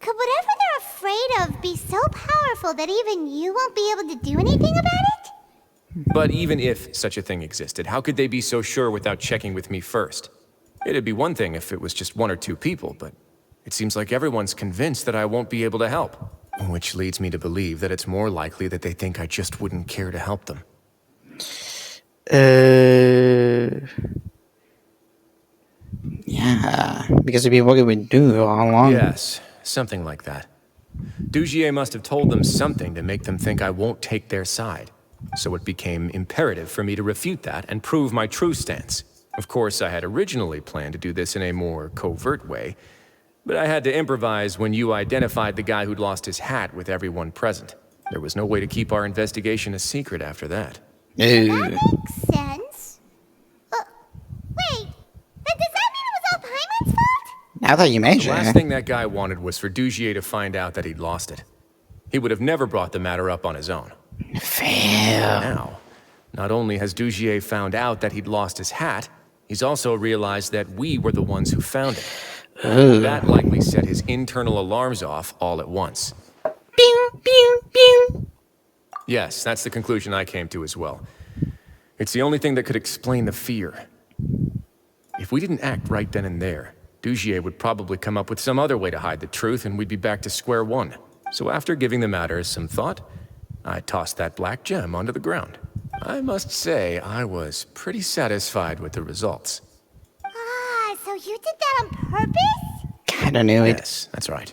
Speaker 2: Could whatever they're afraid of be so powerful that even you won't be able to do anything about it?
Speaker 6: But even if such a thing existed, how could they be so sure without checking with me first? It'd be one thing if it was just one or two people, but it seems like everyone's convinced that I won't be able to help. Which leads me to believe that it's more likely that they think I just wouldn't care to help them.
Speaker 1: Yeah, because it'd be what we would do all along.
Speaker 6: Yes, something like that. Dugier must have told them something to make them think I won't take their side. So it became imperative for me to refute that and prove my true stance. Of course, I had originally planned to do this in a more covert way, but I had to improvise when you identified the guy who'd lost his hat with everyone present. There was no way to keep our investigation a secret after that.
Speaker 2: That makes sense. Wait, then does that mean it was all Paimon's fault?
Speaker 1: Now that you mention
Speaker 6: The
Speaker 1: it.
Speaker 6: last thing that guy wanted was for Dugier to find out that he'd lost it. He would have never brought the matter up on his own.
Speaker 1: Fail.
Speaker 6: Now, not only has Dugier found out that he'd lost his hat, he's also realized that we were the ones who found it. That likely set his internal alarms off all at once.
Speaker 1: Pew, pew, pew.
Speaker 6: Yes, that's the conclusion I came to as well. It's the only thing that could explain the fear. If we didn't act right then and there, Dugier would probably come up with some other way to hide the truth and we'd be back to square one. So after giving the matter some thought, I tossed that black gem onto the ground. I must say, I was pretty satisfied with the results.
Speaker 2: Ah, so you did that on purpose?
Speaker 1: Kinda knew it.
Speaker 6: Yes, that's right.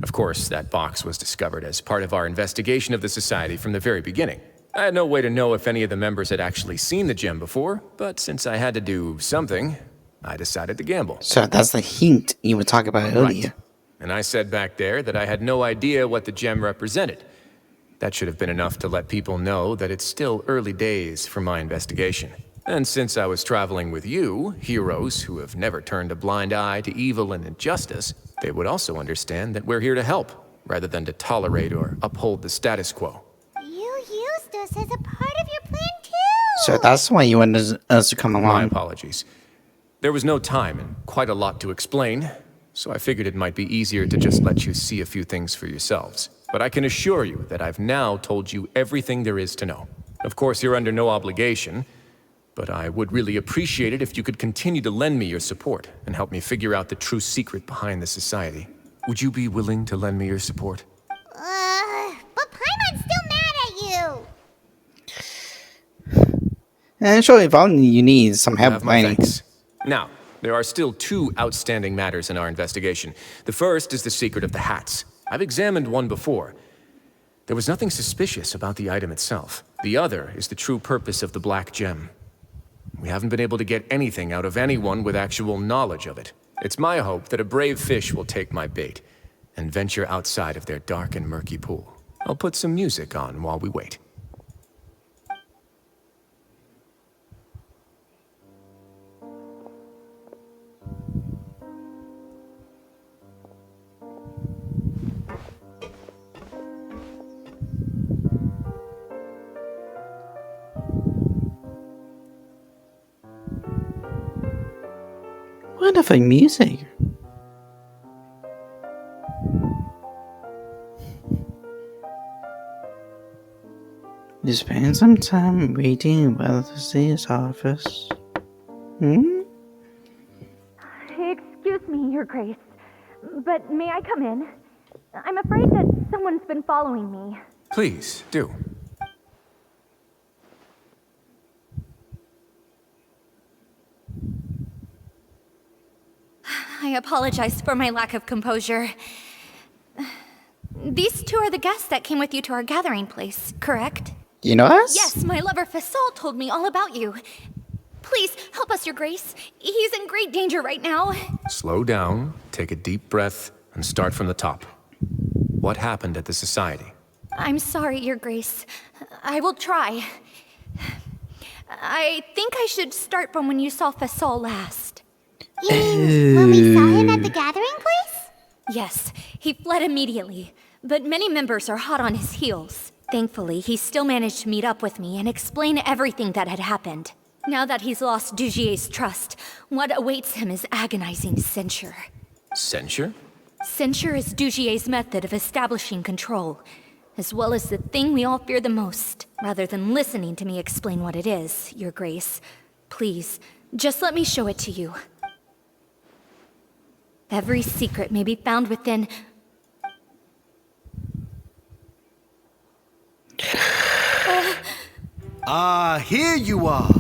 Speaker 6: Of course, that box was discovered as part of our investigation of the society from the very beginning. I had no way to know if any of the members had actually seen the gem before, but since I had to do something, I decided to gamble.
Speaker 1: So that's the hint you were talking about earlier.
Speaker 6: Right. And I said back there that I had no idea what the gem represented. That should have been enough to let people know that it's still early days for my investigation. And since I was traveling with you, heroes who have never turned a blind eye to evil and injustice, they would also understand that we're here to help, rather than to tolerate or uphold the status quo.
Speaker 2: You used us as a part of your plan too!
Speaker 1: So that's why you wanted us to come
Speaker 6: My
Speaker 1: along.
Speaker 6: apologies. There was no time and quite a lot to explain, so I figured it might be easier to just let you see a few things for yourselves. but I can assure you that I've now told you everything there is to know. Of course, you're under no obligation, but I would really appreciate it if you could continue to lend me your support and help me figure out the true secret behind the society. Would you be willing to lend me your support?
Speaker 2: But Paimon's still mad at you.
Speaker 1: And sure, if only you need some
Speaker 6: You
Speaker 1: help
Speaker 6: have my
Speaker 1: mining.
Speaker 6: thanks. Now, there are still 2 outstanding matters in our investigation. The first is the secret of the hats. I've examined one before. There was nothing suspicious about the item itself. The other is the true purpose of the black gem. We haven't been able to get anything out of anyone with actual knowledge of it. It's my hope that a brave fish will take my bait and venture outside of their dark and murky pool. I'll put some music on while we wait.
Speaker 1: Wonderful music. You spend some time waiting while the sea surface.
Speaker 13: Excuse me, Your Grace, but may I come in? I'm afraid that someone's been following me.
Speaker 6: Please, do.
Speaker 14: I apologize for my lack of composure. These 2 are the guests that came with you to our gathering place, correct?
Speaker 1: You know us?
Speaker 14: Yes, my lover Fasol told me all about you. Please, help us, Your Grace. He's in great danger right now.
Speaker 6: Slow down, take a deep breath, and start from the top. What happened at the society?
Speaker 14: I'm sorry, Your Grace. I will try. I think I should start from when you saw Fasol last.
Speaker 2: You mean when we saw him at the gathering place?
Speaker 14: Yes, he fled immediately, but many members are hot on his heels. Thankfully, he still managed to meet up with me and explain everything that had happened. Now that he's lost Dugier's trust, what awaits him is agonizing censure.
Speaker 6: Censure?
Speaker 14: Censure is Dugier's method of establishing control, as well as the thing we all fear the most. Rather than listening to me explain what it is, Your Grace, please, just let me show it to you. Every secret may be found within...
Speaker 9: Here you are.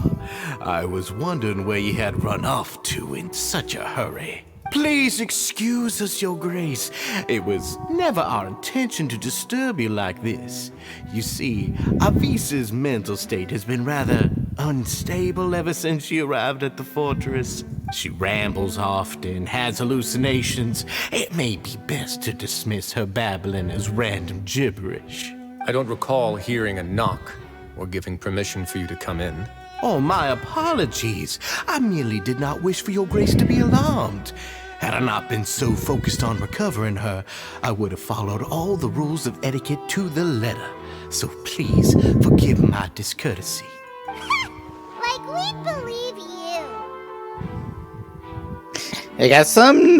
Speaker 9: I was wondering where you had run off to in such a hurry. Please excuse us, Your Grace. It was never our intention to disturb you like this. You see, Avisa's mental state has been rather unstable ever since she arrived at the fortress. She rambles often, has hallucinations. It may be best to dismiss her babbling as random gibberish.
Speaker 6: I don't recall hearing a knock or giving permission for you to come in.
Speaker 9: Oh, my apologies. I merely did not wish for Your Grace to be alarmed. Had I not been so focused on recovering her, I would have followed all the rules of etiquette to the letter. So please forgive my discourtesy.
Speaker 2: Like we'd believe you.
Speaker 1: I got some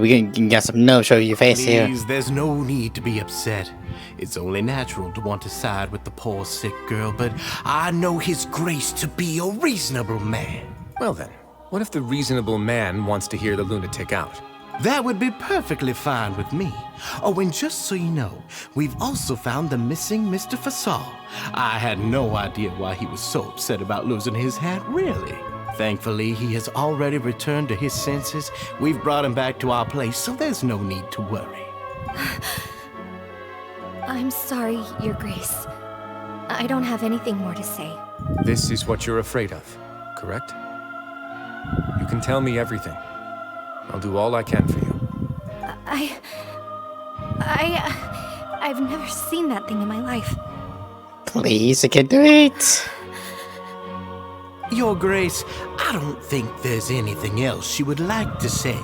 Speaker 1: we can get some no show your face here.
Speaker 9: Please, there's no need to be upset. It's only natural to want to side with the poor sick girl, but I know His Grace to be a reasonable man.
Speaker 6: Well then, what if the reasonable man wants to hear the lunatic out?
Speaker 9: That would be perfectly fine with me. Oh, and just so you know, we've also found the missing Mr. Fasol. I had no idea why he was so upset about losing his hat, really. Thankfully, he has already returned to his senses. We've brought him back to our place, so there's no need to worry.
Speaker 14: I'm sorry, Your Grace. I don't have anything more to say.
Speaker 6: This is what you're afraid of, correct? You can tell me everything. I'll do all I can for you.
Speaker 14: I've never seen that thing in my life.
Speaker 1: Please, I can do it.
Speaker 9: Your Grace, I don't think there's anything else she would like to say.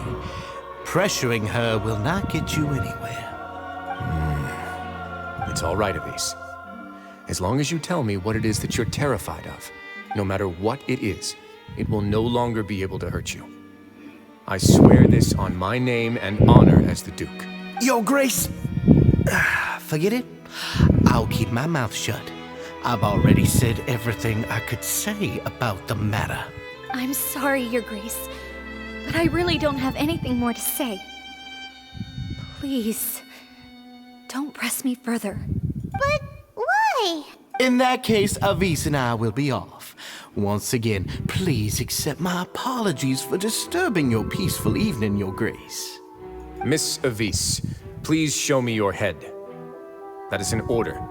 Speaker 9: Pressuring her will not get you anywhere.
Speaker 6: It's all right, Avis. As long as you tell me what it is that you're terrified of, no matter what it is, it will no longer be able to hurt you. I swear this on my name and honor as the Duke.
Speaker 9: Your Grace, Forget it. I'll keep my mouth shut. I've already said everything I could say about the matter.
Speaker 14: I'm sorry, Your Grace, but I really don't have anything more to say. Please, don't press me further.
Speaker 2: But why?
Speaker 9: In that case, Avis and I will be off. Once again, please accept my apologies for disturbing your peaceful evening, Your Grace.
Speaker 6: Miss Avis, please show me your head. That is an order.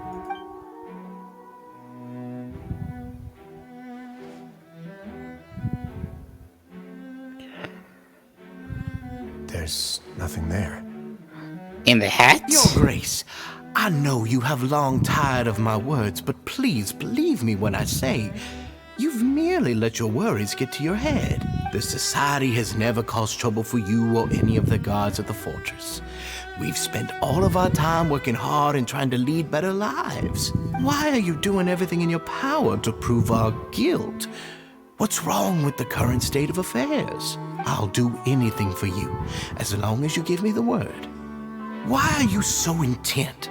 Speaker 6: There's nothing there.
Speaker 1: In the hat?
Speaker 9: Your Grace, I know you have long tired of my words, but please believe me when I say you've merely let your worries get to your head. The Society has never caused trouble for you or any of the guards at the fortress. We've spent all of our time working hard and trying to lead better lives. Why are you doing everything in your power to prove our guilt? What's wrong with the current state of affairs? I'll do anything for you, as long as you give me the word. Why are you so intent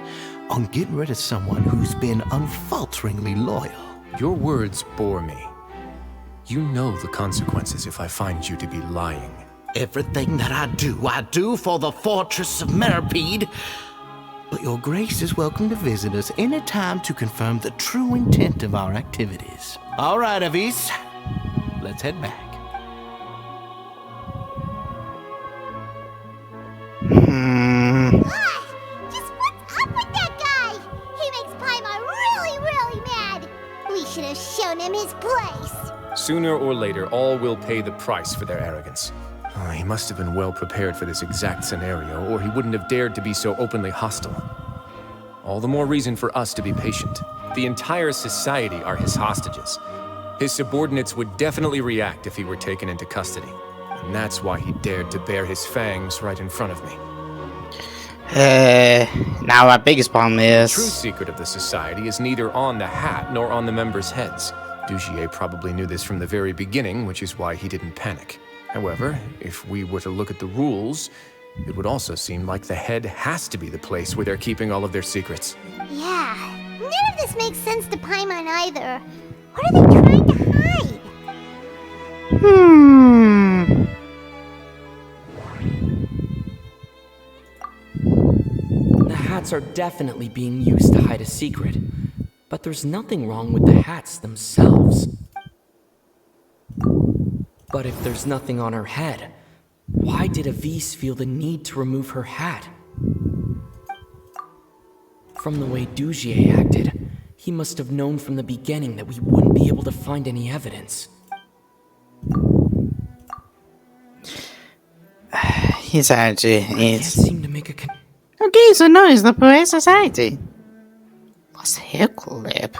Speaker 9: on getting rid of someone who's been unfalteringly loyal?
Speaker 6: Your words bore me. You know the consequences if I find you to be lying.
Speaker 9: Everything that I do for the Fortress of Meripede. But Your Grace is welcome to visit us any time to confirm the true intent of our activities. All right, Avis. Let's head back.
Speaker 2: Just what's up with that guy? He makes Paimon really, really mad. We should have shown him his place.
Speaker 6: Sooner or later, all will pay the price for their arrogance. Oh, he must have been well prepared for this exact scenario, or he wouldn't have dared to be so openly hostile. All the more reason for us to be patient. The entire society are his hostages. His subordinates would definitely react if he were taken into custody. And that's why he dared to bare his fangs right in front of me.
Speaker 1: Now our biggest problem is...
Speaker 6: The true secret of the Society is neither on the hat nor on the members' heads. Dugier probably knew this from the very beginning, which is why he didn't panic. However, if we were to look at the rules, it would also seem like the head has to be the place where they're keeping all of their secrets.
Speaker 2: Yeah, none of this makes sense to Paimon either. What are they trying to hide?
Speaker 15: The hats are definitely being used to hide a secret, but there's nothing wrong with the hats themselves. But if there's nothing on her head, why did Avis feel the need to remove her hat? From the way Dugier acted, he must have known from the beginning that we wouldn't be able to find any evidence.
Speaker 1: His attitude
Speaker 15: Can't
Speaker 1: is...
Speaker 15: seem to make a
Speaker 1: Okay, so no, it's the Polite Society. What's hair clip?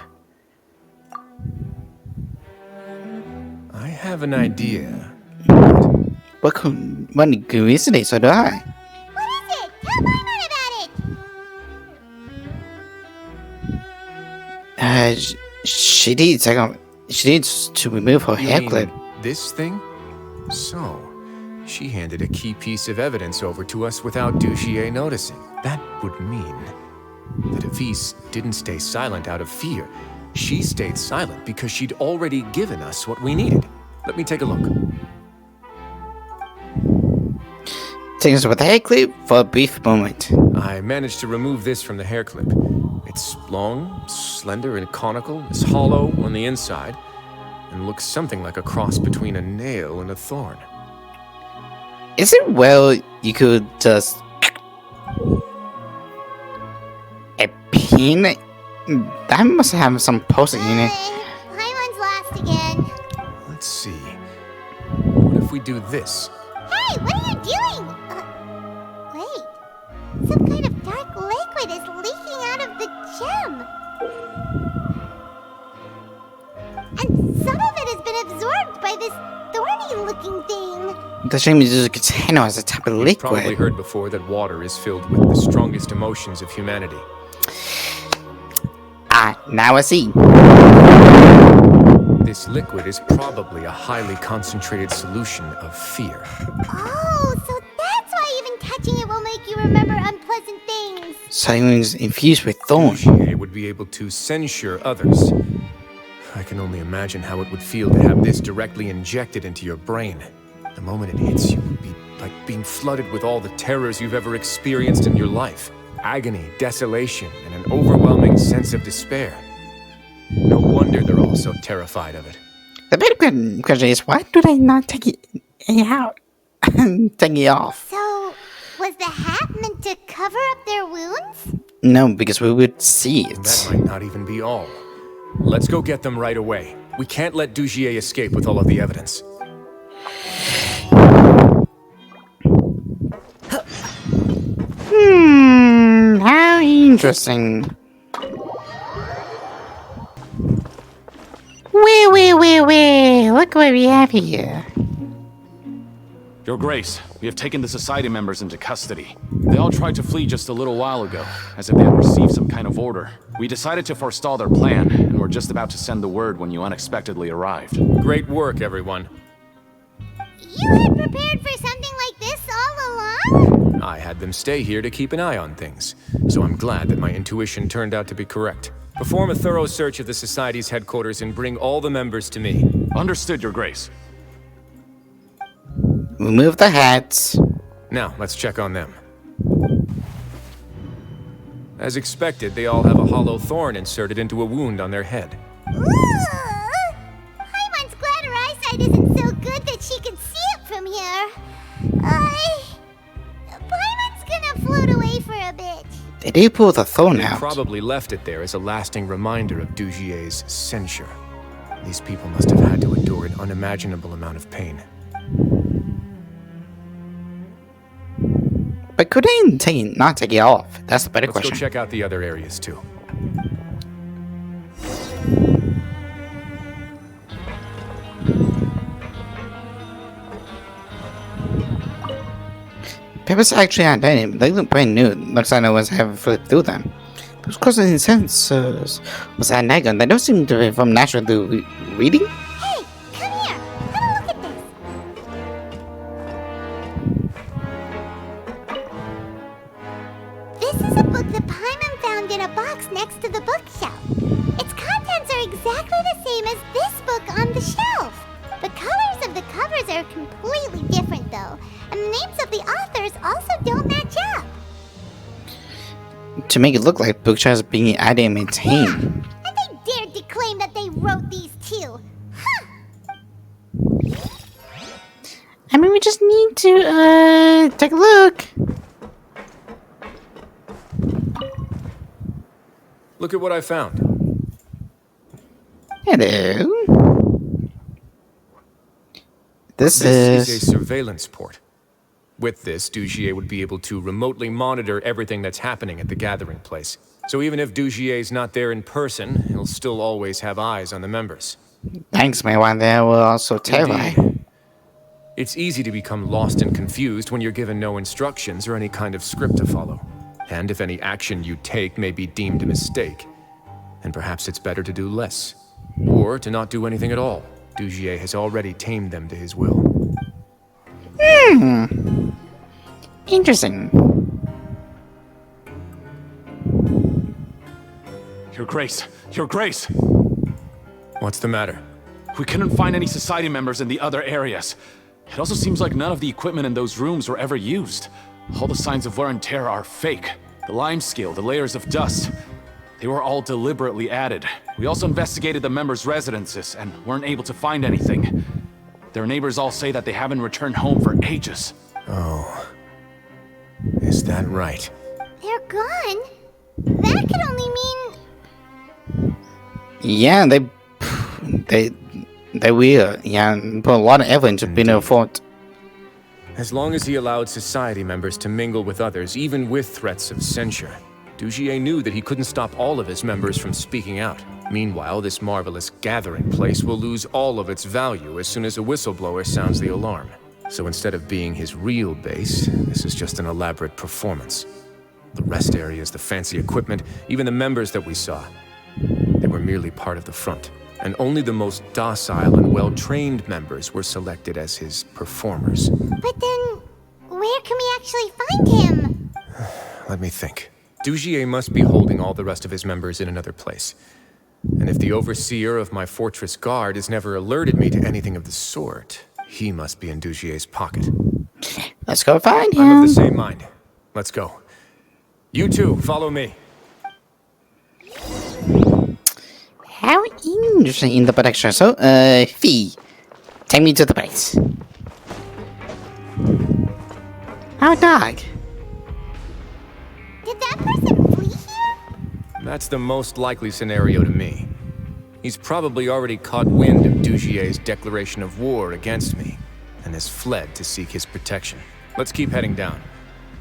Speaker 6: I have an idea.
Speaker 1: What coincidence, so do I.
Speaker 2: What is it? Tell Paimon about it!
Speaker 1: She needs to remove her
Speaker 6: You
Speaker 1: hair
Speaker 6: mean
Speaker 1: clip.
Speaker 6: this thing? So, she handed a key piece of evidence over to us without Dugier noticing. That would mean that Avis didn't stay silent out of fear. She stayed silent because she'd already given us what we needed. Let me take a look.
Speaker 1: Take us with the hair clip for a brief moment.
Speaker 6: I managed to remove this from the hair clip. It's long, slender, and conical. It's hollow on the inside, and looks something like a cross between a nail and a thorn.
Speaker 1: Is it well you could just... a pin? That must have some posting in it.
Speaker 2: Paimon's last again.
Speaker 6: Let's see. What if we do this?
Speaker 2: Hey, what are you doing? Wait. Some kind of dark liquid is leaking out of the gem. And some of it has been absorbed by this thorny-looking thing.
Speaker 1: The shame is just a container as a type of
Speaker 6: You've probably
Speaker 1: liquid.
Speaker 6: heard before that water is filled with the strongest emotions of humanity.
Speaker 1: Now I see.
Speaker 6: This liquid is probably a highly concentrated solution of fear.
Speaker 2: Oh, so that's why even touching it will make you remember unpleasant things.
Speaker 1: Silence infused with thorn.
Speaker 6: Dugier would be able to censure others. I can only imagine how it would feel to have this directly injected into your brain. The moment it hits you would be like being flooded with all the terrors you've ever experienced in your life. Agony, desolation, and an overwhelming sense of despair. No wonder they're all so terrified of it.
Speaker 1: The better question is, why do they not take it out and take it off?
Speaker 2: So, was the hat meant to cover up their wounds?
Speaker 1: No, because we would see it.
Speaker 6: That might not even be all. Let's go get them right away. We can't let Dugier escape with all of the evidence.
Speaker 1: How interesting. Wait. Look what we have here.
Speaker 16: Your Grace, we have taken the Society members into custody. They all tried to flee just a little while ago, as if they had received some kind of order. We decided to forestall their plan, and were just about to send the word when you unexpectedly arrived.
Speaker 6: Great work, everyone.
Speaker 2: You had prepared for something like this all along?
Speaker 6: I had them stay here to keep an eye on things, so I'm glad that my intuition turned out to be correct. Perform a thorough search of the Society's headquarters and bring all the members to me.
Speaker 16: Understood, Your Grace.
Speaker 1: Remove the hats.
Speaker 6: Now, let's check on them. As expected, they all have a hollow thorn inserted into a wound on their head.
Speaker 2: Paimon's glad her eyesight isn't so good that she can see it from here. Paimon's gonna float away for a bit.
Speaker 1: They did pull the thorn
Speaker 6: They
Speaker 1: out.
Speaker 6: probably left it there as a lasting reminder of Dugier's censure. These people must have had to endure an unimaginable amount of pain.
Speaker 1: But could they not take it off? That's the better question.
Speaker 6: Let's go check out the other areas too.
Speaker 1: Papers actually aren't any. They look brand new. Looks like no one's ever flipped through them. Those causing sensors. Was that Nagon? They don't seem to be from natural to reading?
Speaker 2: Hey, come here. Have a look at this. This is a book that Paimon found in a box next to the bookshelf. Its contents are exactly the same as this book on the shelf. The colors of the covers are completely different though, and the names of the authors also don't match up.
Speaker 1: To make it look like bookshelves being added and maintained.
Speaker 2: And they dared to claim that they wrote these too. Huh.
Speaker 1: I mean, we just need to, take a look.
Speaker 6: Look at what I found.
Speaker 1: Hello. This
Speaker 6: is a surveillance port. With this, Dugier would be able to remotely monitor everything that's happening at the gathering place. So even if Dugier's not there in person, he'll still always have eyes on the members.
Speaker 1: Thanks, my one there will also terrify.
Speaker 6: It's easy to become lost and confused when you're given no instructions or any kind of script to follow. And if any action you take may be deemed a mistake, then perhaps it's better to do less. Or to not do anything at all. Dugier has already tamed them to his will.
Speaker 1: Interesting.
Speaker 16: Your Grace! Your Grace!
Speaker 6: What's the matter?
Speaker 16: We couldn't find any Society members in the other areas. It also seems like none of the equipment in those rooms were ever used. All the signs of wear and tear are fake. The lime scale, the layers of dust, they were all deliberately added. We also investigated the members' residences and weren't able to find anything. Their neighbors all say that they haven't returned home for ages.
Speaker 6: Oh. Is that right?
Speaker 2: They're gone? That could only mean...
Speaker 1: Yeah, they will. Yeah, put a lot of evidence of being a fault.
Speaker 6: As long as he allowed Society members to mingle with others, even with threats of censure, Dugier knew that he couldn't stop all of his members from speaking out. Meanwhile, this marvelous gathering place will lose all of its value as soon as a whistleblower sounds the alarm. So instead of being his real base, this is just an elaborate performance. The rest areas, the fancy equipment, even the members that we saw, they were merely part of the front. And only the most docile and well-trained members were selected as his performers.
Speaker 2: But then, where can we actually find him?
Speaker 6: Let me think. Dugier must be holding all the rest of his members in another place. And if the overseer of my fortress guard has never alerted me to anything of the sort, he must be in Dugier's pocket.
Speaker 1: Let's go find him.
Speaker 6: I'm of the same mind. Let's go. You two, follow me.
Speaker 1: How interesting in the production. So, Fee, take me to the place. Our dog.
Speaker 2: Did that person flee here?
Speaker 6: That's the most likely scenario to me. He's probably already caught wind of Dugier's declaration of war against me, and has fled to seek his protection. Let's keep heading down.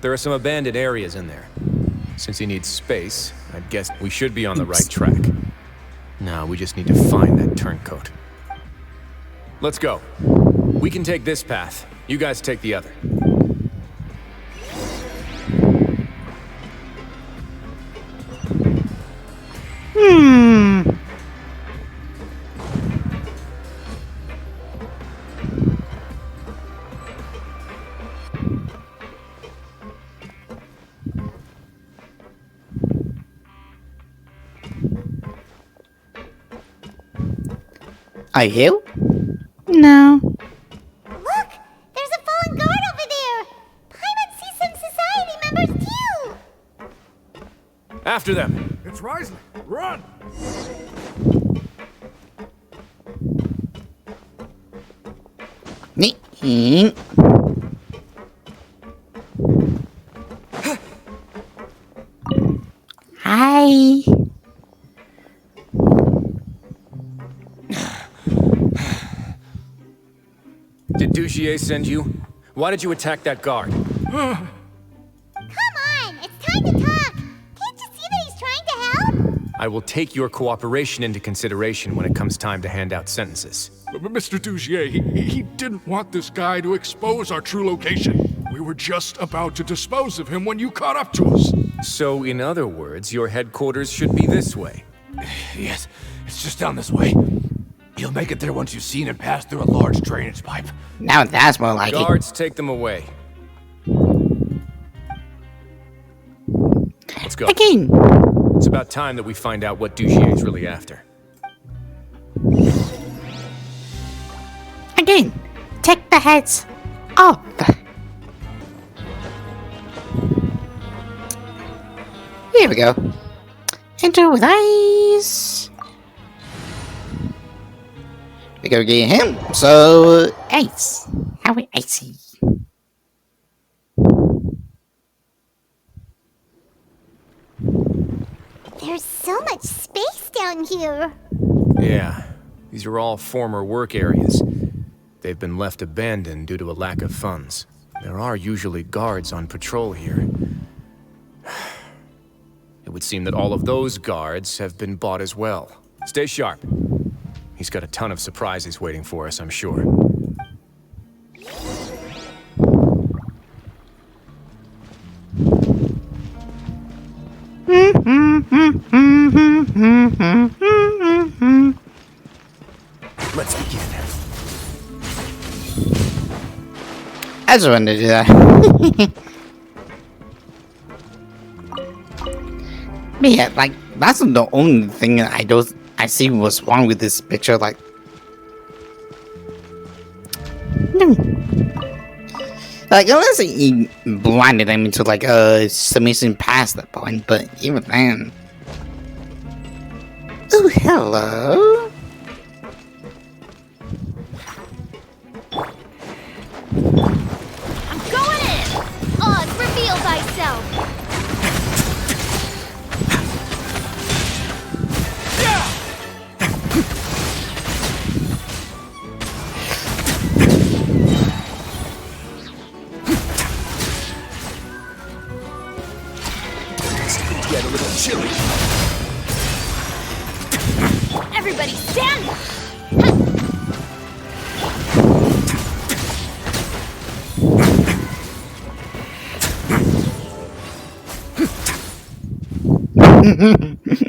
Speaker 6: There are some abandoned areas in there. Since he needs space, I'd guess we should be on the right track. Now we just need to find that turncoat. Let's go. We can take this path. You guys take the other.
Speaker 1: Are you? No.
Speaker 2: Look! There's a fallen guard over there! Paimon sees some society members too!
Speaker 6: After them!
Speaker 3: It's Wriothesley! Run!
Speaker 1: Hi.
Speaker 6: Did Dugier send you? Why did you attack that guard?
Speaker 2: Come on! It's time to talk! Can't you see that he's trying to help?
Speaker 6: I will take your cooperation into consideration when it comes time to hand out sentences.
Speaker 17: But Mr. Dugier, he didn't want this guy to expose our true location. We were just about to dispose of him when you caught up to us.
Speaker 6: So, in other words, your headquarters should be this way.
Speaker 18: Yes, it's just down this way. You'll make it there once you've seen it pass through a large drainage pipe.
Speaker 1: Now that's more like
Speaker 6: Guards, take them away. Let's go.
Speaker 1: Again.
Speaker 6: It's about time that we find out what Dugier is really after.
Speaker 1: Again. Take the heads off. Here we go. Enter with ice. We go get him. So, ice. How icy.
Speaker 2: There's so much space down here.
Speaker 6: Yeah, these are all former work areas. They've been left abandoned due to a lack of funds. There are usually guards on patrol here. It would seem that all of those guards have been bought as well. Stay sharp. He's got a ton of surprises waiting for us, I'm sure.
Speaker 18: Let's begin.
Speaker 1: I just wanted to do that. But yeah, like, that's the only thing that I see was wrong with this picture, like... Like, unless he blinded him into, like, submission past that point, but even then... Oh, hello?
Speaker 2: I'm going in! Oz, reveal thyself!
Speaker 18: Get a little chilly.
Speaker 2: Everybody stand!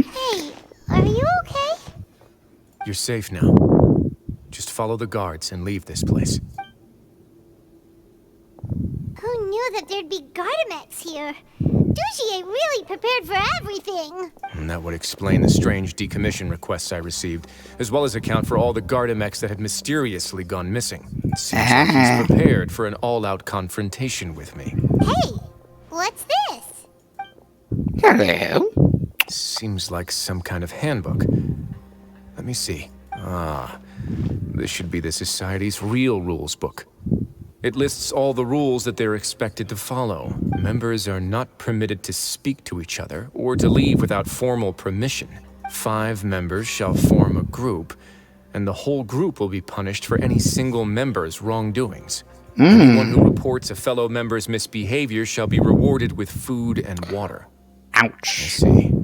Speaker 2: Hey, are you okay?
Speaker 6: You're safe now. Just follow the guards and leave this place.
Speaker 2: Who knew that there'd be Gardamex here? Dugier really prepared for everything.
Speaker 6: And that would explain the strange decommission requests I received, as well as account for all the Gardamex that had mysteriously gone missing. It seems like he's prepared for an all-out confrontation with me.
Speaker 2: Hey, what's this?
Speaker 1: Hello.
Speaker 6: Seems like some kind of handbook. Let me see. Ah, this should be the Society's real rules book. It lists all the rules that they're expected to follow. Members are not permitted to speak to each other or to leave without formal permission. 5 members shall form a group, and the whole group will be punished for any single member's wrongdoings. Anyone who reports a fellow member's misbehavior shall be rewarded with food and water.
Speaker 1: Ouch.
Speaker 6: I see.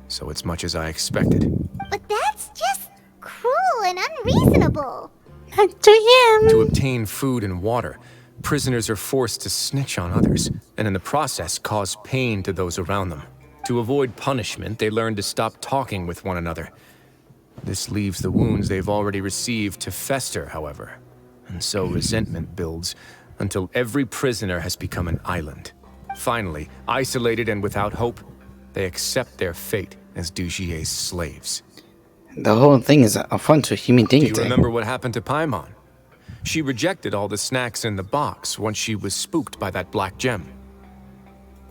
Speaker 6: So it's much as I expected.
Speaker 2: But that's just cruel and unreasonable.
Speaker 6: To obtain food and water, prisoners are forced to snitch on others, and in the process cause pain to those around them. To avoid punishment, they learn to stop talking with one another. This leaves the wounds they've already received to fester, however. And so resentment builds until every prisoner has become an island. Finally, isolated and without hope, they accept their fate as Dugier's slaves.
Speaker 1: The whole thing is a fun to human
Speaker 6: Do
Speaker 1: dignity.
Speaker 6: you remember what happened to Paimon? She rejected all the snacks in the box once she was spooked by that black gem.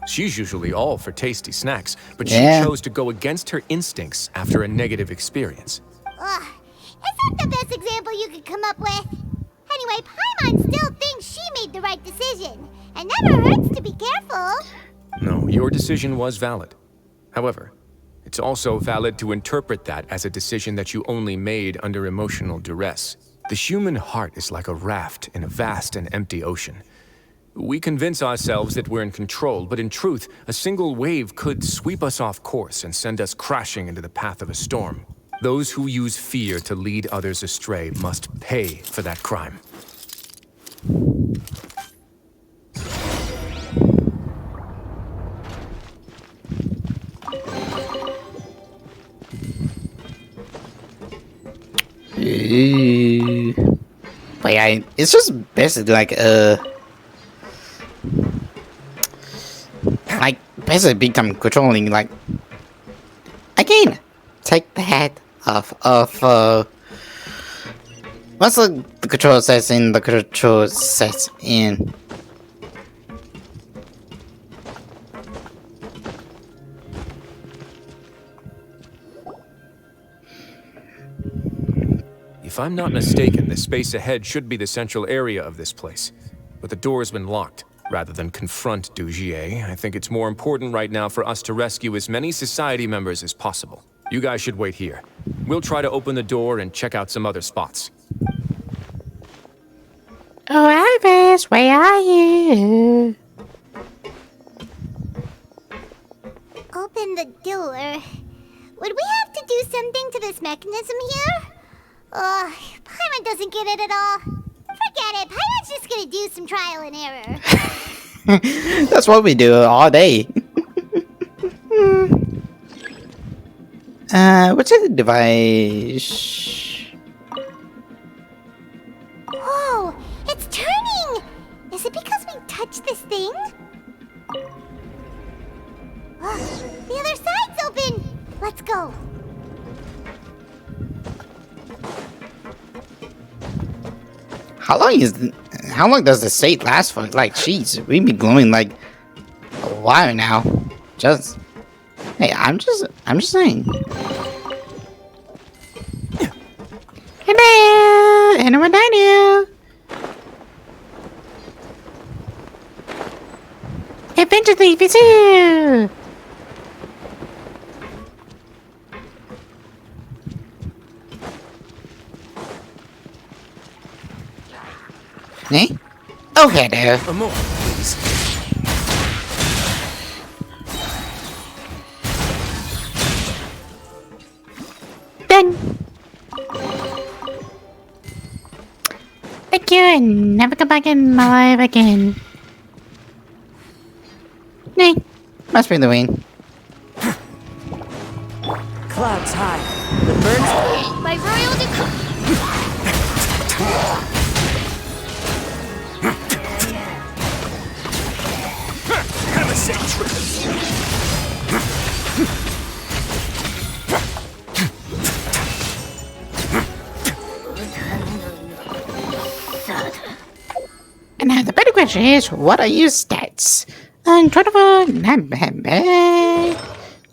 Speaker 6: She's usually all for tasty snacks, but she chose to go against her instincts after a negative experience.
Speaker 2: Ugh, is that the best example you could come up with? Anyway, Paimon still thinks she made the right decision. It never hurts to be careful.
Speaker 6: No, your decision was valid. However, it's also valid to interpret that as a decision that you only made under emotional duress. The human heart is like a raft in a vast and empty ocean. We convince ourselves that we're in control, but in truth, a single wave could sweep us off course and send us crashing into the path of a storm. Those who use fear to lead others astray must pay for that crime.
Speaker 1: But yeah, it's just basically like basically become controlling. Like again, take the head off of what's the control sets in the control sets in.
Speaker 6: If I'm not mistaken, the space ahead should be the central area of this place. But the door's been locked. Rather than confront Dugier, I think it's more important right now for us to rescue as many Society members as possible. You guys should wait here. We'll try to open the door and check out some other spots.
Speaker 1: Oh, Elvis, where are you?
Speaker 2: Open the door. Would we have to do something to this mechanism here? Ugh, Paimon doesn't get it at all. Forget it, Paimon's just gonna do some trial and error.
Speaker 1: That's what we do all day. What's in the device?
Speaker 2: Whoa, it's turning! Is it because we touched this thing? The other side's open! Let's go.
Speaker 1: How long does the state last for? Like, jeez, we've been glowing like a while now. Hey, I'm just saying. Hello, anyone down here? Adventure Thief is here. Eh? Oh, hello.
Speaker 6: A moment, please.
Speaker 1: Done. Thank you, and never come back in my life again. Nay, must be the wind.
Speaker 19: Clouds high. The birds.
Speaker 2: By royal decree.
Speaker 5: Have a safe trip.
Speaker 1: Apologies, what are your stats? Incredible,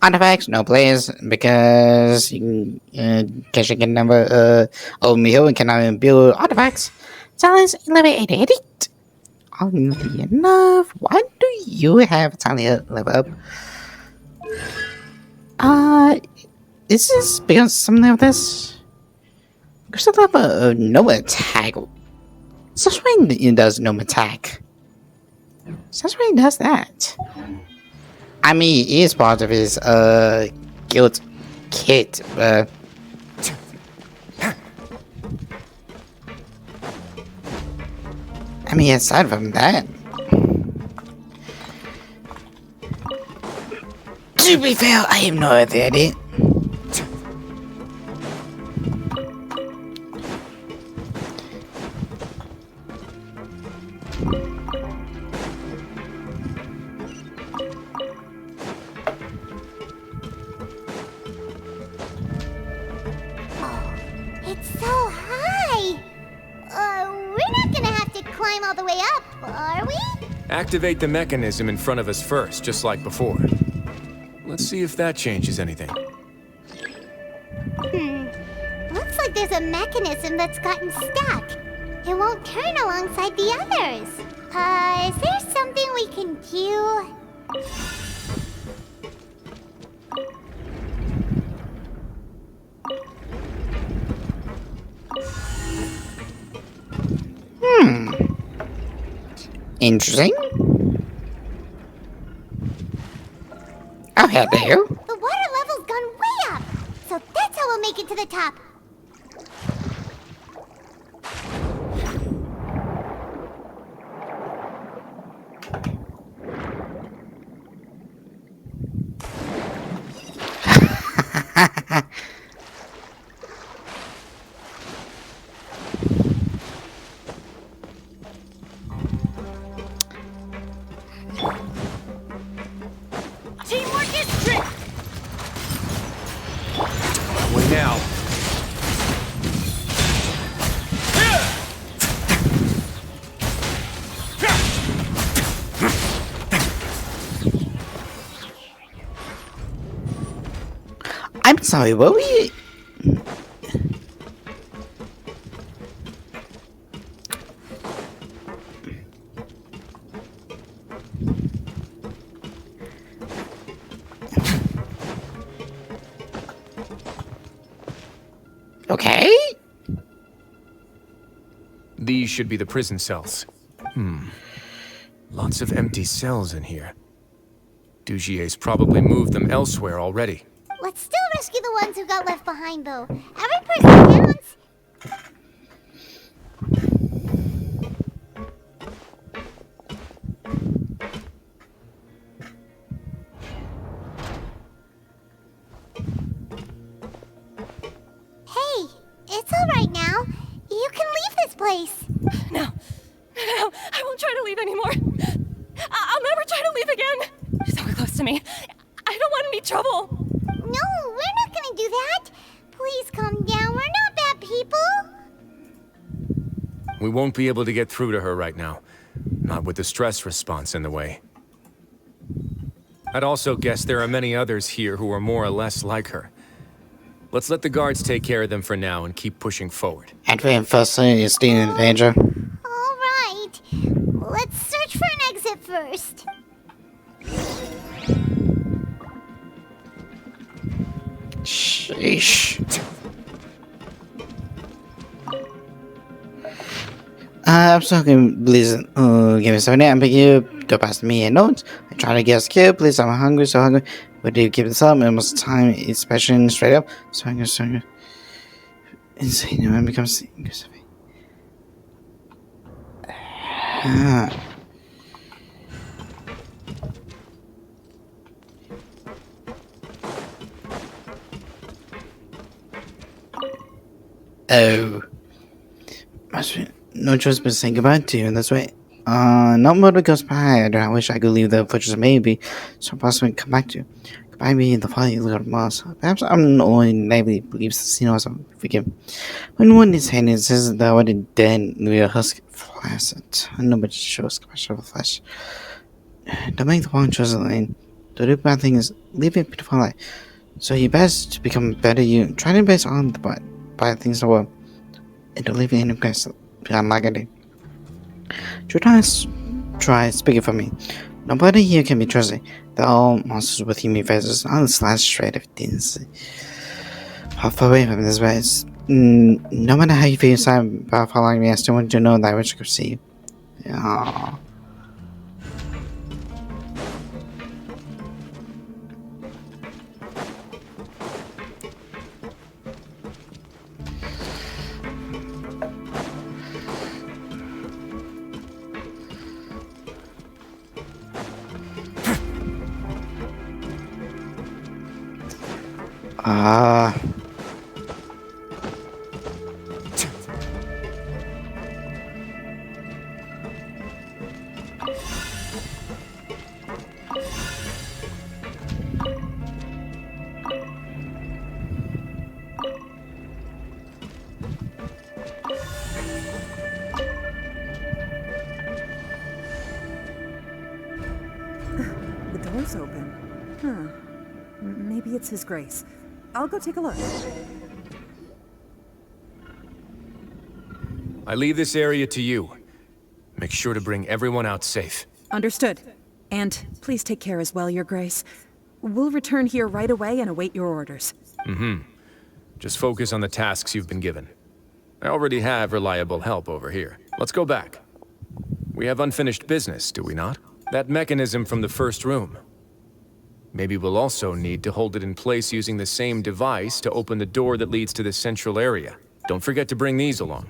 Speaker 1: artifacts, no please, because you can never own meal and cannot build artifacts. Silence 1188. Oddly enough, why do you have tiny level up? Is this because something of this? Because the level of no attack. Such why he does no attack. Such why he does that. I mean, he is part of his guild kit. I mean, aside from that, to be fair, I have no idea.
Speaker 2: It's so high! We're not gonna have to climb all the way up, are we?
Speaker 6: Activate the mechanism in front of us first, just like before. Let's see if that changes anything.
Speaker 2: Looks like there's a mechanism that's gotten stuck. It won't turn alongside the others. Is there something we can do?
Speaker 1: Interesting. Oh, hello.
Speaker 2: The water level's gone way up, so that's how we'll make it to the top.
Speaker 10: Teamwork is strength!
Speaker 6: Wait now.
Speaker 1: I'm sorry, what were you? Okay.
Speaker 6: These should be the prison cells. Lots of empty cells in here. Dugier's probably moved them elsewhere already.
Speaker 2: Let's still rescue the ones who got left behind, though. Every person counts. Hey, it's all right now. You can leave this place.
Speaker 8: No, I won't try to leave anymore. I'll never try to leave again. You're so close to me. I don't want any trouble.
Speaker 2: No, we're not gonna do that. Please calm down. We're not bad people.
Speaker 6: We won't be able to get through to her right now. Not with the stress response in the way. I'd also guess there are many others here who are more or less like her. Let's let the guards take care of them for now and keep pushing forward.
Speaker 1: Activating first is Dean in danger.
Speaker 2: All right. Let's search for an exit first.
Speaker 1: Sheesh. I'm so please give me 7 and pick you to pass me a note. I try to get scared, please. I'm hungry, so hungry. But do you keep this up? Almost time is special straight up. So hungry, so hungry. Insane, man becomes Oh. Must be no choice but to say goodbye to you in this way. No motor goes by. I wish I could leave the fortress maybe, so possibly come back to you. Goodbye. by being the funny little mouse. Perhaps I'm the only naive believes the scene was forgiven. When one is hand, it says that what it did, real husk flaccid. And nobody shows special flesh. Don't make the wrong choice, Elaine. The do bad thing is live a beautiful life. So you best become better you. Try to base on the bad things that were. And don't leave any place beyond like I did. Try speaking for me. Nobody here can be trusted. They're all monsters with human faces. I'll slash straight if it didn't see. How far away from this place? No matter how you feel inside about following me, I still want you to know that I wish I could see you. Yeah.
Speaker 20: The door's open. Huh. Maybe it's His Grace. I'll go take a look.
Speaker 6: I leave this area to you. Make sure to bring everyone out safe.
Speaker 20: Understood. And please take care as well, Your Grace. We'll return here right away and await your orders.
Speaker 6: Just focus on the tasks you've been given. I already have reliable help over here. Let's go back. We have unfinished business, do we not? That mechanism from the first room. Maybe we'll also need to hold it in place using the same device to open the door that leads to the central area. Don't forget to bring these along.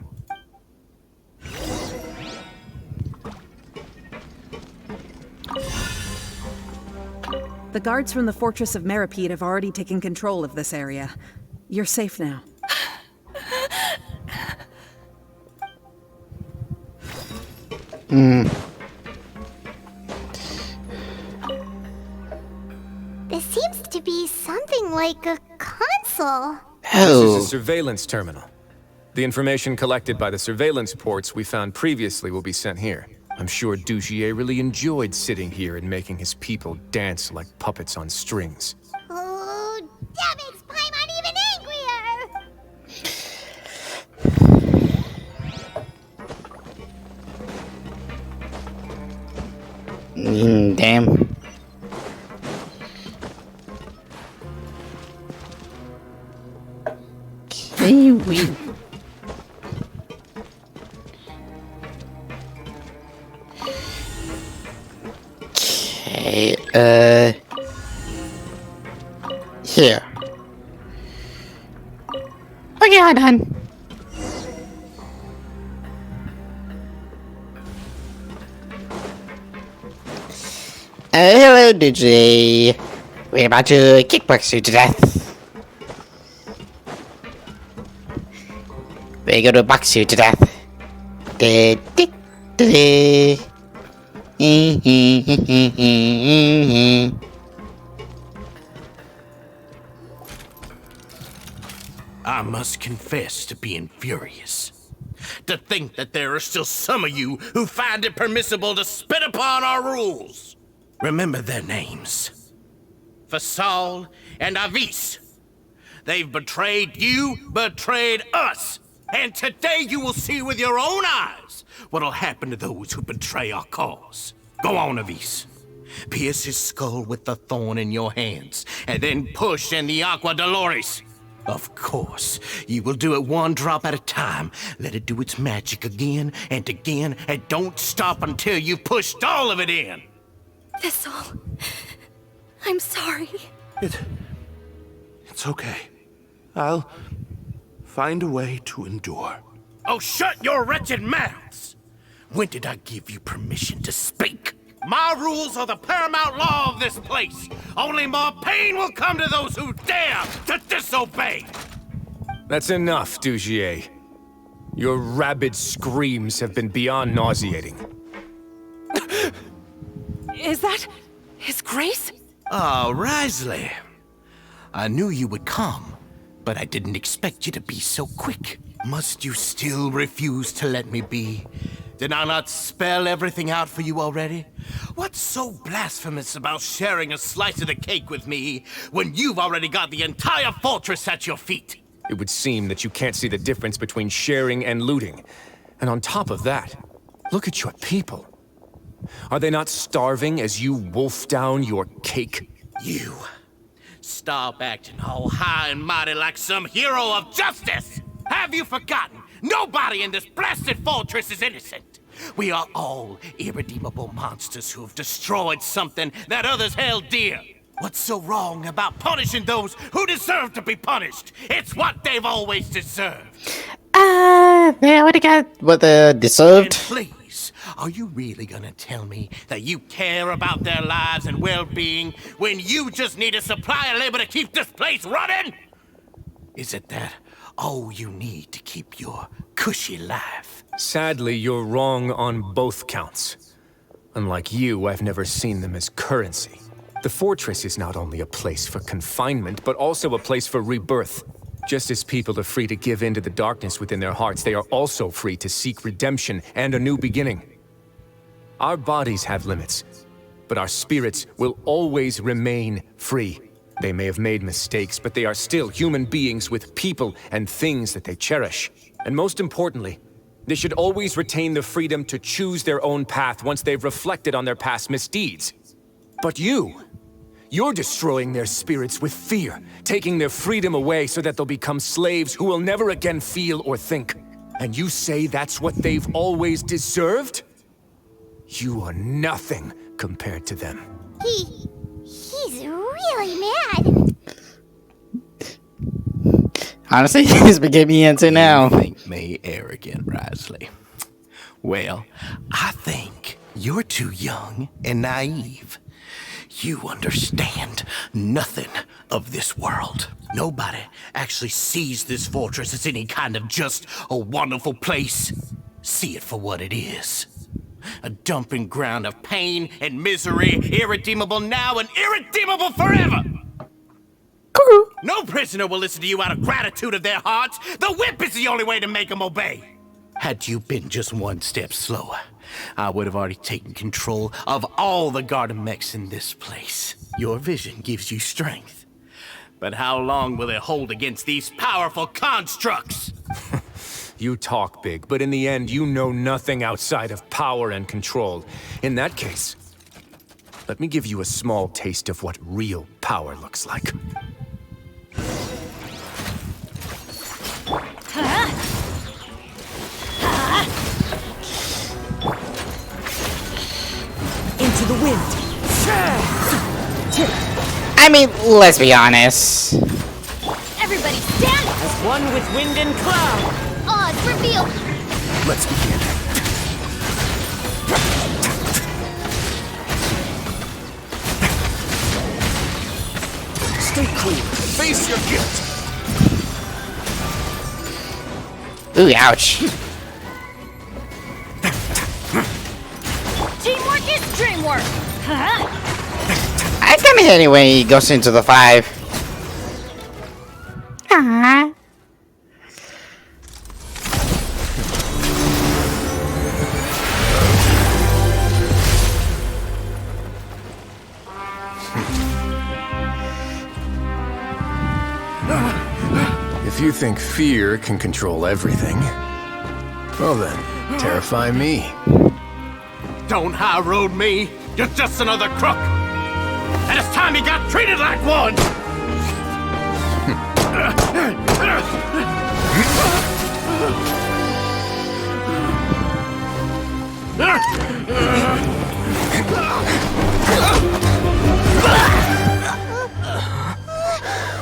Speaker 20: The guards from the Fortress of Meripede have already taken control of this area. You're safe now.
Speaker 2: This seems to be something like a console.
Speaker 6: This is a surveillance terminal. The information collected by the surveillance ports we found previously will be sent here. I'm sure Dugier really enjoyed sitting here and making his people dance like puppets on strings.
Speaker 2: Oh, that makes Paimon even angrier!
Speaker 1: Damn. Kiwi. Okay, here. Okay, I'm done. Hello, DJ. We're about to kickbox you to death. We're gonna box you to death.
Speaker 9: I must confess to being furious. To think that there are still some of you who find it permissible to spit upon our rules. Remember their names. Fasal and Avis. They've betrayed you, betrayed us. And today you will see with your own eyes what'll happen to those who betray our cause. Go on, Avis. Pierce his skull with the thorn in your hands, and then push in the Aqua Dolores. Of course, you will do it one drop at a time. Let it do its magic again, and don't stop until you've pushed all of it in.
Speaker 14: Thistle, I'm sorry.
Speaker 5: It's okay. I'll find a way to endure.
Speaker 9: Oh, shut your wretched mouths! When did I give you permission to speak? My rules are the paramount law of this place. Only more pain will come to those who dare to disobey.
Speaker 6: That's enough, Dugier. Your rabid screams have been beyond nauseating.
Speaker 20: Is that His Grace?
Speaker 9: Oh, Risley. I knew you would come, but I didn't expect you to be so quick. Must you still refuse to let me be? Did I not spell everything out for you already? What's so blasphemous about sharing a slice of the cake with me when you've already got the entire fortress at your feet?
Speaker 6: It would seem that you can't see the difference between sharing and looting. And on top of that, look at your people. Are they not starving as you wolf down your cake?
Speaker 9: You stop acting all high and mighty like some hero of justice! Have you forgotten? Nobody in this blasted fortress is innocent. We are all irredeemable monsters who have destroyed something that others held dear. What's so wrong about punishing those who deserve to be punished? It's what they've always deserved.
Speaker 1: They already got what they deserved.
Speaker 9: And please, are you really gonna tell me that you care about their lives and well-being when you just need a supply of labor to keep this place running? Is it that all you need to keep your cushy life?
Speaker 6: Sadly, you're wrong on both counts. Unlike you, I've never seen them as currency. The fortress is not only a place for confinement, but also a place for rebirth. Just as people are free to give in to the darkness within their hearts, they are also free to seek redemption and a new beginning. Our bodies have limits, but our spirits will always remain free. They may have made mistakes, but they are still human beings with people and things that they cherish. And most importantly, they should always retain the freedom to choose their own path once they've reflected on their past misdeeds. But you're destroying their spirits with fear, taking their freedom away so that they'll become slaves who will never again feel or think. And you say that's what they've always deserved? You are nothing compared to them.
Speaker 2: He's really mad.
Speaker 1: Honestly, he's been getting me into now.
Speaker 9: You think me arrogant, Wriothesley? Well, I think you're too young and naive. You understand nothing of this world. Nobody actually sees this fortress as any kind of just a wonderful place. See it for what it is. A dumping ground of pain and misery, irredeemable now and irredeemable forever! No prisoner will listen to you out of gratitude of their hearts. The whip is the only way to make them obey. Had you been just one step slower, I would have already taken control of all the garden mechs in this place. Your vision gives you strength. But how long will it hold against these powerful constructs?
Speaker 6: You talk big, but in the end, you know nothing outside of power and control. In that case, let me give you a small taste of what real power looks like.
Speaker 19: Into the wind.
Speaker 1: I mean, let's be honest.
Speaker 2: Everybody stand!
Speaker 19: As one with wind and cloud.
Speaker 2: Odds revealed!
Speaker 9: Let's begin.
Speaker 18: Stay cool. Face your guilt.
Speaker 1: Ooh, ouch.
Speaker 8: Teamwork is dreamwork!
Speaker 1: I kind of hate it when he goes into the 5. Aww.
Speaker 6: If you think fear can control everything, well then, terrify me.
Speaker 9: Don't high road me. You're just another crook. And it's time you got treated like one.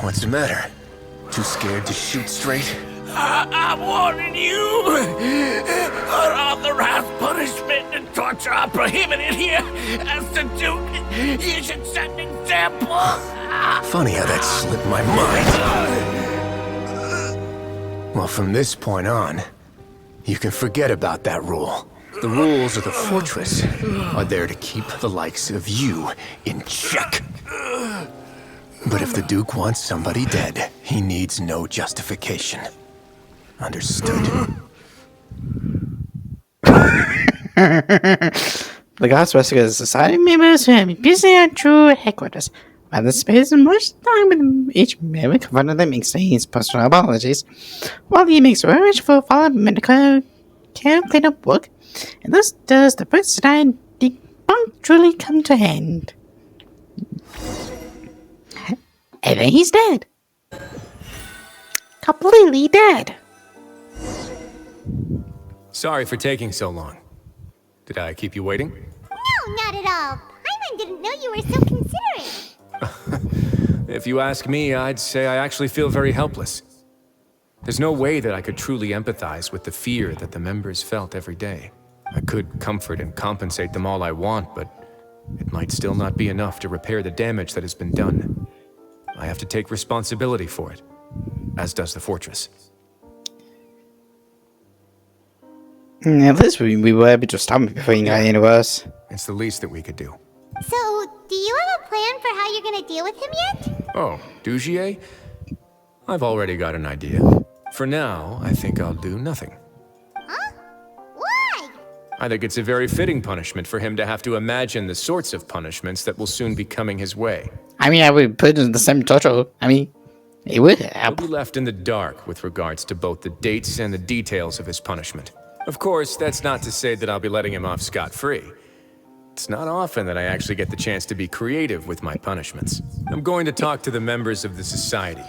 Speaker 6: What's the matter? Too scared to shoot straight?
Speaker 9: I'm warning you. Unauthorized punishment and torture are prohibited here. As the Duke, you should set an example.
Speaker 6: Funny how that slipped my mind. Well, from this point on, you can forget about that rule. The rules of the fortress are there to keep the likes of you in check. But
Speaker 9: if the Duke wants somebody dead, he needs no justification. Understood.
Speaker 1: The Gods Rescue Society members who have been busy at true headquarters, while they spend much time with each member confronting them, exchange personal apologies, while he makes arrangements for follow-up medical care cleanup work, and thus does the first time debunk truly come to hand. And then he's dead. Completely dead.
Speaker 6: Sorry for taking so long. Did I keep you waiting?
Speaker 2: No, not at all. Paimon didn't know you were so considerate.
Speaker 6: If you ask me, I'd say I actually feel very helpless. There's no way that I could truly empathize with the fear that the members felt every day. I could comfort and compensate them all I want, but it might still not be enough to repair the damage that has been done. I have to take responsibility for it, as does the fortress.
Speaker 1: At least we were able to stop it before it got any worse.
Speaker 6: It's the least that we could do.
Speaker 2: So, do you have a plan for how you're gonna deal with him yet?
Speaker 6: Oh, Dugier? I've already got an idea. For now, I think I'll do nothing.
Speaker 2: Huh? Why?
Speaker 6: I think it's a very fitting punishment for him to have to imagine the sorts of punishments that will soon be coming his way.
Speaker 1: I mean, I would put it in the same total. I mean, it would help.
Speaker 6: He'll be left in the dark with regards to both the dates and the details of his punishment. Of course, that's not to say that I'll be letting him off scot-free. It's not often that I actually get the chance to be creative with my punishments. I'm going to talk to the members of the society.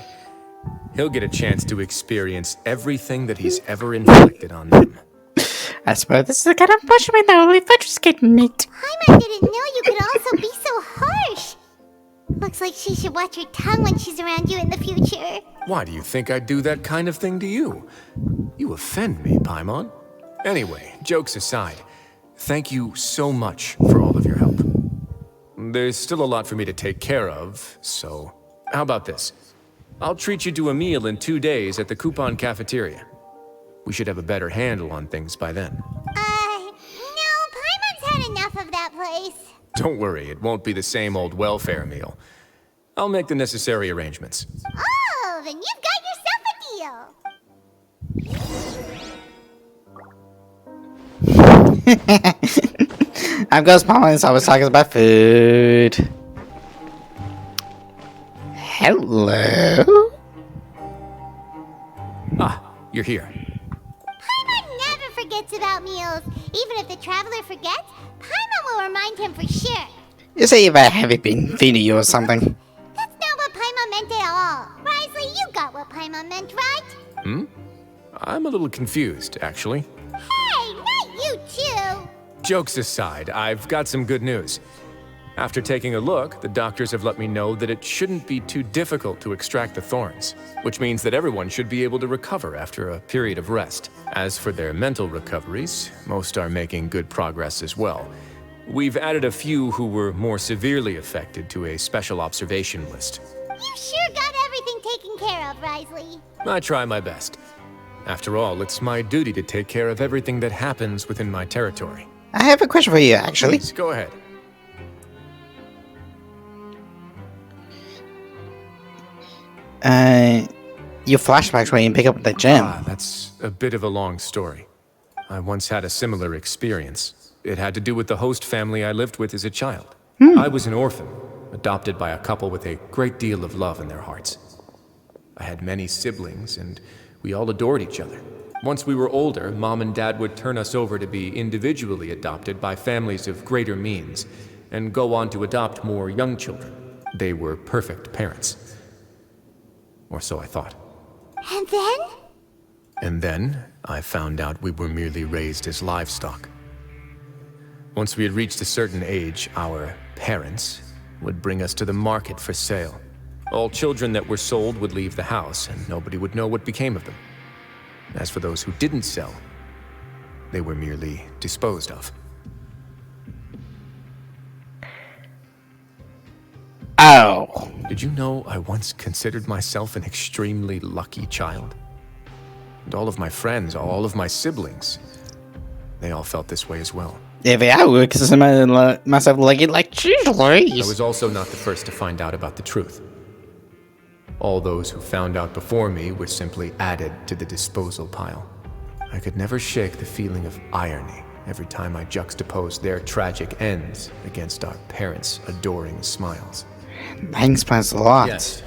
Speaker 6: He'll get a chance to experience everything that he's ever inflicted on them.
Speaker 1: I suppose this is the kind of punishment that only Fetchers can meet.
Speaker 2: Paimon didn't know you could also be so harsh. Looks like she should watch her tongue when she's around you in the future.
Speaker 6: Why do you think I'd do that kind of thing to you? You offend me, Paimon. Anyway, jokes aside, thank you so much for all of your help. There's still a lot for me to take care of, so how about this? I'll treat you to a meal in 2 days at the Coupon Cafeteria. We should have a better handle on things by then.
Speaker 2: No, Paimon's had enough of that place.
Speaker 6: Don't worry, it won't be the same old welfare meal. I'll make the necessary arrangements.
Speaker 2: Oh, then you've got yourself a deal.
Speaker 1: I'm Ghost Paimon, so I was talking about food. Hello?
Speaker 6: Ah, you're here.
Speaker 2: Paimon never forgets about meals. Even if the traveler forgets, Paimon will remind him for sure.
Speaker 1: You say if I haven't been feeding you or something.
Speaker 2: That's not what Paimon meant at all. Risley, you got what Paimon meant, right?
Speaker 6: I'm a little confused, actually.
Speaker 2: Hey, not you too.
Speaker 6: Jokes aside, I've got some good news. After taking a look, the doctors have let me know that it shouldn't be too difficult to extract the thorns, which means that everyone should be able to recover after a period of rest. As for their mental recoveries, most are making good progress as well. We've added a few who were more severely affected to a special observation list.
Speaker 2: You sure got everything taken care of, Risley.
Speaker 6: I try my best. After all, it's my duty to take care of everything that happens within my territory.
Speaker 1: I have a question for you, actually.
Speaker 6: Please, go ahead.
Speaker 1: Your flashbacks when you pick up the gem.
Speaker 6: That's a bit of a long story. I once had a similar experience. It had to do with the host family I lived with as a child. I was an orphan, adopted by a couple with a great deal of love in their hearts. I had many siblings, and we all adored each other. Once we were older, Mom and Dad would turn us over to be individually adopted by families of greater means, and go on to adopt more young children. They were perfect parents. Or so I thought.
Speaker 2: And then?
Speaker 6: And then, I found out we were merely raised as livestock. Once we had reached a certain age, our parents would bring us to the market for sale. All children that were sold would leave the house, and nobody would know what became of them. As for those who didn't sell, they were merely disposed of.
Speaker 1: Oh.
Speaker 6: Did you know I once considered myself an extremely lucky child? And all of my friends, all of my siblings, they all felt this way as well.
Speaker 1: If I would consider myself lucky like Jesus.
Speaker 6: I was also not the first to find out about the truth. All those who found out before me were simply added to the disposal pile. I could never shake the feeling of irony every time I juxtaposed their tragic ends against our parents' adoring smiles.
Speaker 1: That explains a lot.
Speaker 6: Yes.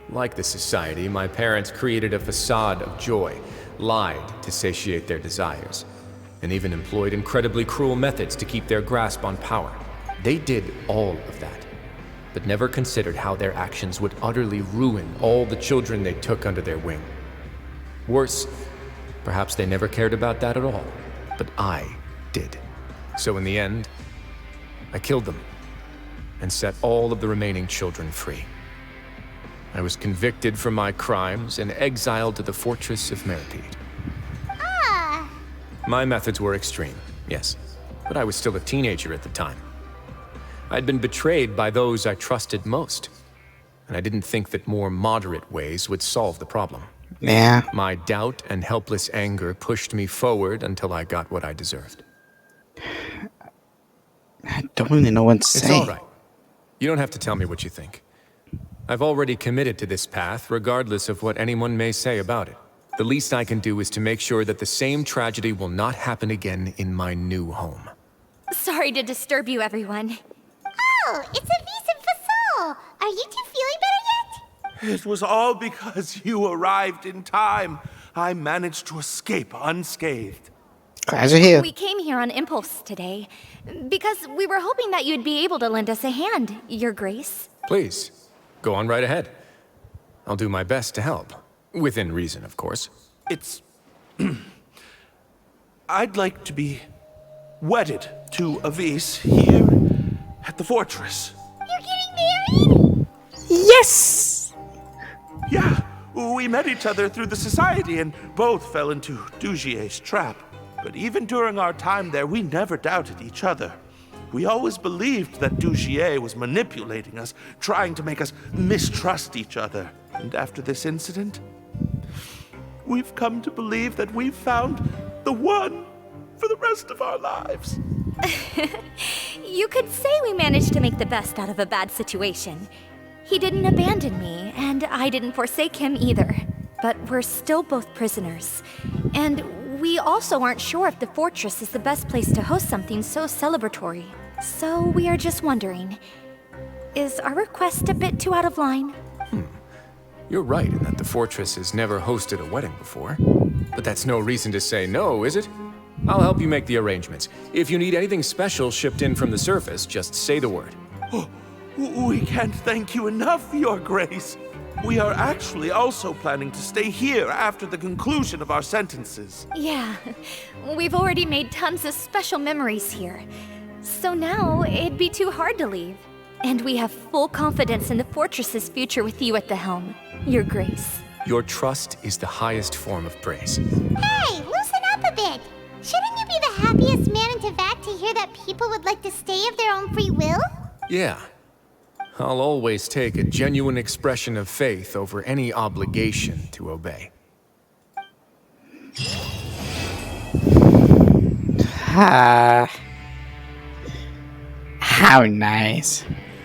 Speaker 6: Like the society, my parents created a facade of joy, lied to satiate their desires, and even employed incredibly cruel methods to keep their grasp on power. They did all of that, but never considered how their actions would utterly ruin all the children they took under their wing. Worse, perhaps they never cared about that at all, but I did. So in the end, I killed them and set all of the remaining children free. I was convicted for my crimes and exiled to the fortress of Meripede.
Speaker 2: Ah!
Speaker 6: My methods were extreme, yes, but I was still a teenager at the time. I'd been betrayed by those I trusted most, and I didn't think that more moderate ways would solve the problem.
Speaker 1: Yeah.
Speaker 6: My doubt and helpless anger pushed me forward until I got what I deserved.
Speaker 1: I don't really know what to
Speaker 6: It's
Speaker 1: say.
Speaker 6: all right. You don't have to tell me what you think. I've already committed to this path, regardless of what anyone may say about it. The least I can do is to make sure that the same tragedy will not happen again in my new home.
Speaker 14: Sorry to disturb you, everyone.
Speaker 2: Oh, it's Avis and Fasol. Are you two feeling better yet?
Speaker 5: It was all because you arrived in time. I managed to escape unscathed.
Speaker 1: Glad you're here.
Speaker 14: We came here on impulse today, because we were hoping that you'd be able to lend us a hand, Your Grace.
Speaker 6: Please, go on right ahead. I'll do my best to help. Within reason, of course.
Speaker 5: It's... I'd like to be wedded to Avis here at the fortress.
Speaker 2: You're getting married?
Speaker 1: Yes!
Speaker 5: Yeah, we met each other through the society and both fell into Dugier's trap. But even during our time there, we never doubted each other. We always believed that Dugier was manipulating us, trying to make us mistrust each other. And after this incident, we've come to believe that we've found the one for the rest of our lives.
Speaker 14: You could say we managed to make the best out of a bad situation. He didn't abandon me, and I didn't forsake him either. But we're still both prisoners. And we also aren't sure if the fortress is the best place to host something so celebratory. So we are just wondering, is our request a bit too out of line?
Speaker 6: You're right in that the fortress has never hosted a wedding before. But that's no reason to say no, is it? I'll help you make the arrangements. If you need anything special shipped in from the surface, just say the word.
Speaker 5: Oh, we can't thank you enough, Your Grace. We are actually also planning to stay here after the conclusion of our sentences.
Speaker 14: Yeah, we've already made tons of special memories here. So now, it'd be too hard to leave. And we have full confidence in the fortress's future with you at the helm, Your Grace.
Speaker 6: Your trust is the highest form of praise.
Speaker 2: Hey, loosen up a bit. Shouldn't you be the happiest man in Teyvat to hear that people would like to stay of their own free will?
Speaker 6: Yeah. I'll always take a genuine expression of faith over any obligation to obey.
Speaker 1: Ah. How nice.